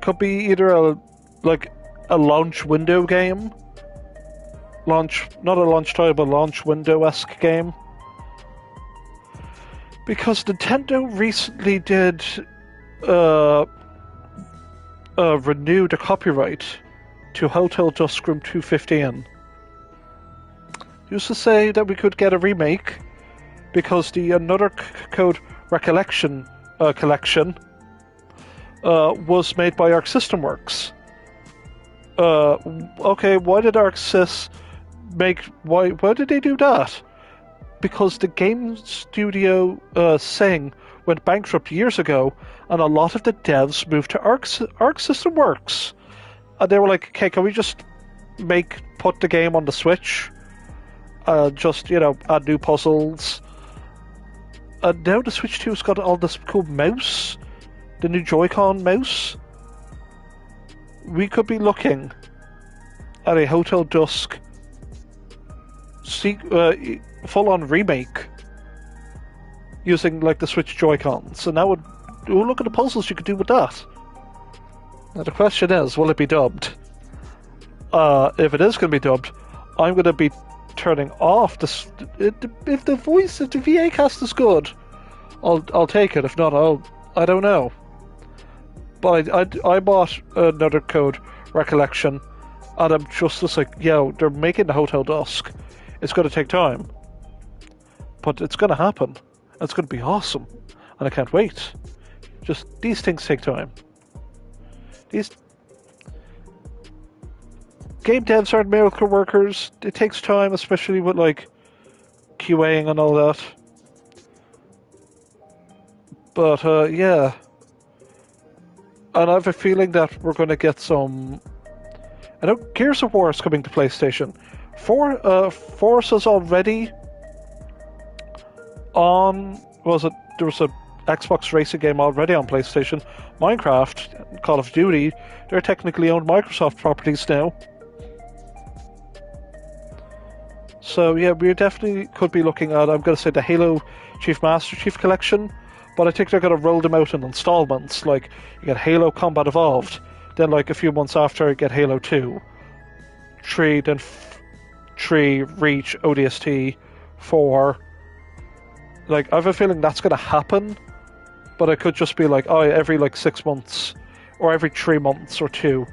could be either a launch window game, not a launch title, but launch window-esque game. Because Nintendo recently did renew the copyright to Hotel Dusk Room 215. Used to say that we could get a remake because the Another Code Recollection collection was made by Arc System Works. Okay, why did Arc Sys why did they do that? Because the game studio Sing went bankrupt years ago, and a lot of the devs moved to Arc System Works, and they were like, "Okay, can we just put the game on the Switch? Just add new puzzles." And now the Switch 2's got all this cool mouse, the new Joy-Con mouse. We could be looking at a Hotel Dusk full-on remake using the Switch Joy-Cons. So now look at the puzzles you could do with that. Now the question is, will it be dubbed? If it is going to be dubbed, I'm going to be turning off this. If the VA cast is good, I'll take it. If not, I don't know. But I bought Another Code Recollection, and I'm just like, yo, they're making the Hotel Dusk. It's going to take time, but it's going to happen. It's going to be awesome, and I can't wait. Just these things take time. These game devs aren't miracle workers. It takes time, especially with QAing and all that. But yeah, And I have a feeling that we're going to get some... I know Gears of War is coming to PlayStation. Forza's already on... There was a Xbox racing game already on PlayStation. Minecraft, Call of Duty, they're technically owned Microsoft properties now. So yeah, we definitely could be looking at, I'm going to say, the Halo Chief Master Chief Collection, but I think they're going to roll them out in installments. Like, you get Halo Combat Evolved, then like a few months after, you get Halo 2, 3, then 3, Reach, ODST, 4. Like, I have a feeling that's going to happen, but it could just be like, oh, every like 6 months, or every 3 months or 2,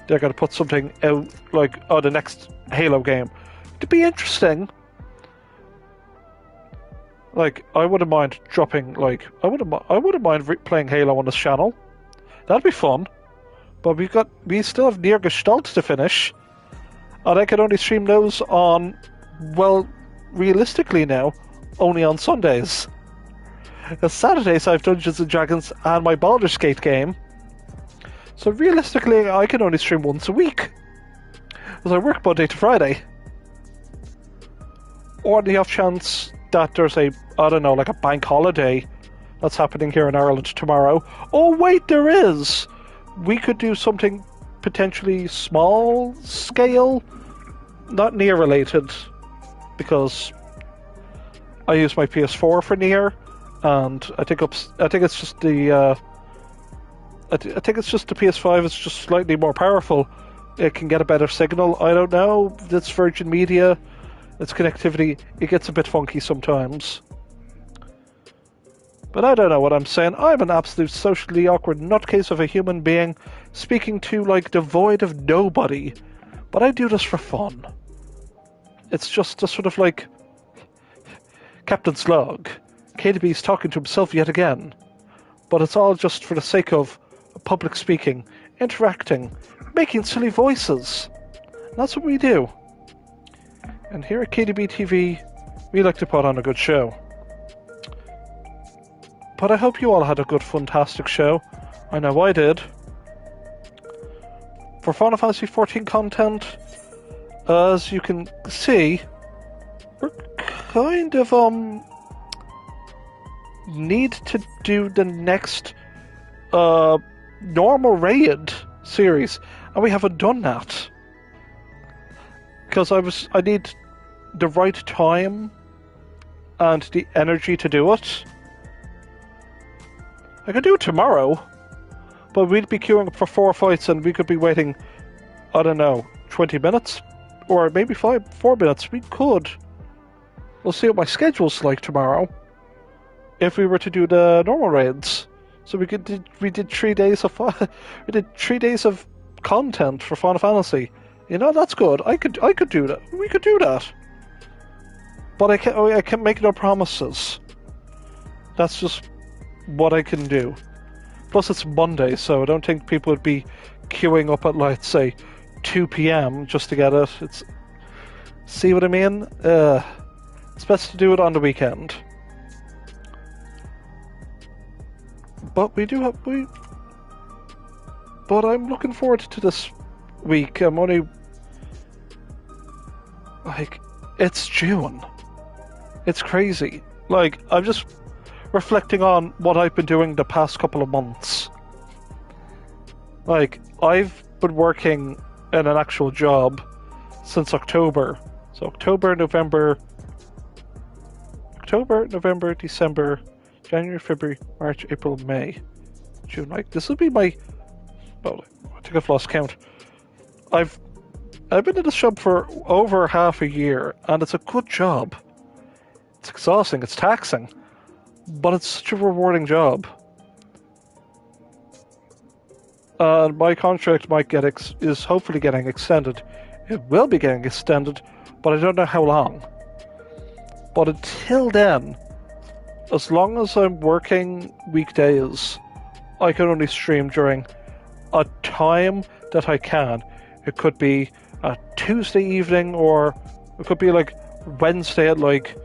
they're going to put something out, like, oh, the next Halo game. It'd be interesting. Like, I wouldn't mind dropping, like, I wouldn't mind playing Halo on this channel. That'd be fun. But we still have Nier Gestalt to finish, and I can only stream those on, well, realistically now, only on Sundays. Because Saturdays I have Dungeons and Dragons and my Baldur's Gate game. So realistically, I can only stream once a week, because I work Monday to Friday. Or the off chance that there's a, I don't know, like a bank holiday that's happening here in Ireland tomorrow. Oh wait, there is! We could do something potentially small scale, not Nier related, because I use my PS4 for Nier, and I think it's just the I think it's just the PS5 is just slightly more powerful. It can get a better signal. I don't know. It's Virgin Media. Its connectivity, it gets a bit funky sometimes. But I don't know what I'm saying. I'm an absolute socially awkward nutcase of a human being, speaking to, like, the void of nobody. But I do this for fun. It's just a sort of like... Captain's log. KDB's talking to himself yet again. But it's all just for the sake of public speaking, interacting, making silly voices. And that's what we do. And here at KDB TV, we like to put on a good show. But I hope you all had a good, fantastic show. I know I did. For Final Fantasy XIV content, as you can see, we're kind of, need to do the next, normal raid series. And we haven't done that. Because I need the right time and the energy to do it. I could do it tomorrow, but we'd be queuing up for 4 fights and we could be waiting, I don't know, 20 minutes? Or maybe 4 minutes. We could. We'll see what my schedule's like tomorrow. If we were to do the normal raids. So we did 3 days of we did 3 days of content for Final Fantasy. You know, that's good. I could do that. We could do that. But I can't make no promises. That's just what I can do. Plus it's Monday, so I don't think people would be queuing up at, let's say, 2 p.m. just to get it. See what I mean? It's best to do it on the weekend. But But I'm looking forward to this week. I'm only... Like, it's June. It's crazy. Like, I'm just reflecting on what I've been doing the past couple of months. Like, I've been working in an actual job since October. So October, November, December, January, February, March, April, May, June. Like, this will be my... Well, I think I've lost count. I've been in this job for over half a year, and it's a good job. It's exhausting, it's taxing, but it's such a rewarding job. My contract might is hopefully getting extended. It will be getting extended, but I don't know how long. But until then, as long as I'm working weekdays, I can only stream during a time that I can. It could be a Tuesday evening, or it could be like Wednesday at like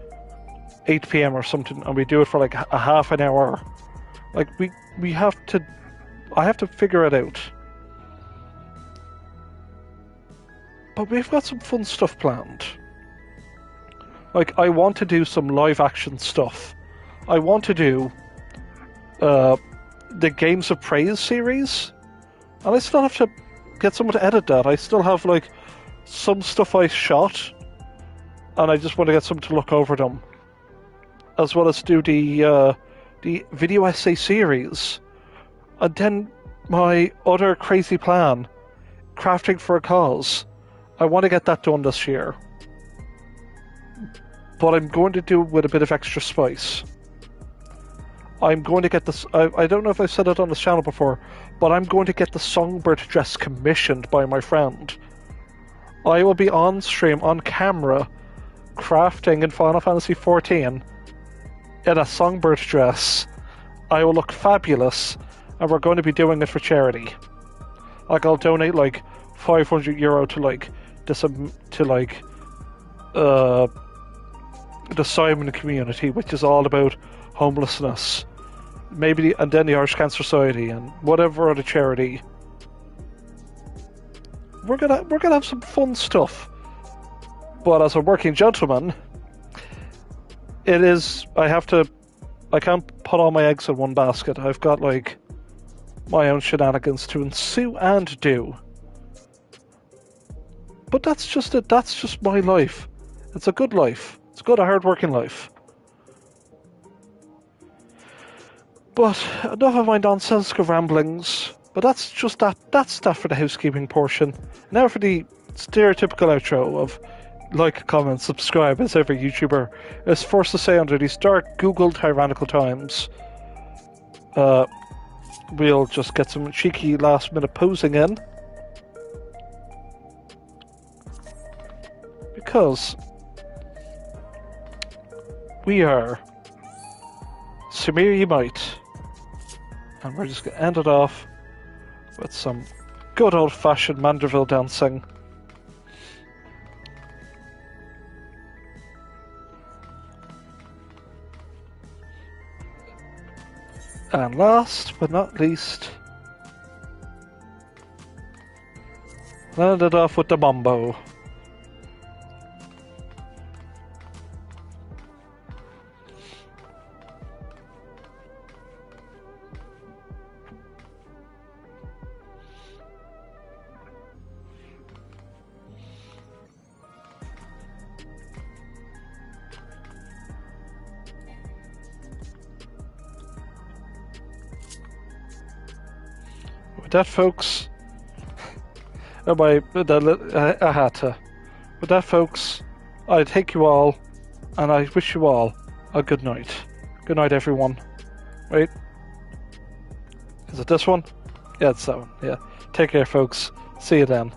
8 p.m. or something, and we do it for like a half an hour. Like, we have to... I have to figure it out. But we've got some fun stuff planned. Like, I want to do some live action stuff. I want to do the Games of Praise series. And I still have to get someone to edit that. I still have, like, some stuff I shot. And I just want to get someone to look over them. As well as do the video essay series. And then my other crazy plan, crafting for a cause. I want to get that done this year. But I'm going to do it with a bit of extra spice. I'm going to get this... I don't know if I've said it on this channel before, but I'm going to get the songbird dress commissioned by my friend. I will be on stream, on camera, crafting in Final Fantasy XIV in a songbird dress. I will look fabulous, and we're going to be doing it for charity. Like, I'll donate, like, €500 to, like, the Simon community, which is all about homelessness. Maybe, and then the Irish Cancer Society and whatever other charity. We're gonna have some fun stuff. But as a working gentleman, it is. I can't put all my eggs in one basket. I've got, like, my own shenanigans to ensue and do. But that's just it. That's just my life. It's a good life. It's a good, hard-working life. But enough of my nonsensical ramblings. But that's just that. That's that for the housekeeping portion. Now for the stereotypical outro of like, comment, subscribe, as every YouTuber is forced to say under these dark Google tyrannical times. We'll just get some cheeky last-minute posing in. Because we are Samir Ye Might. And we're just going to end it off with some good old-fashioned Manderville dancing. And last but not least, end it off with the mambo. With that, folks, I had to. With that, folks, I thank you all, and I wish you all a good night. Good night, everyone. Wait. Is it this one? Yeah, it's that one. Yeah. Take care, folks. See you then.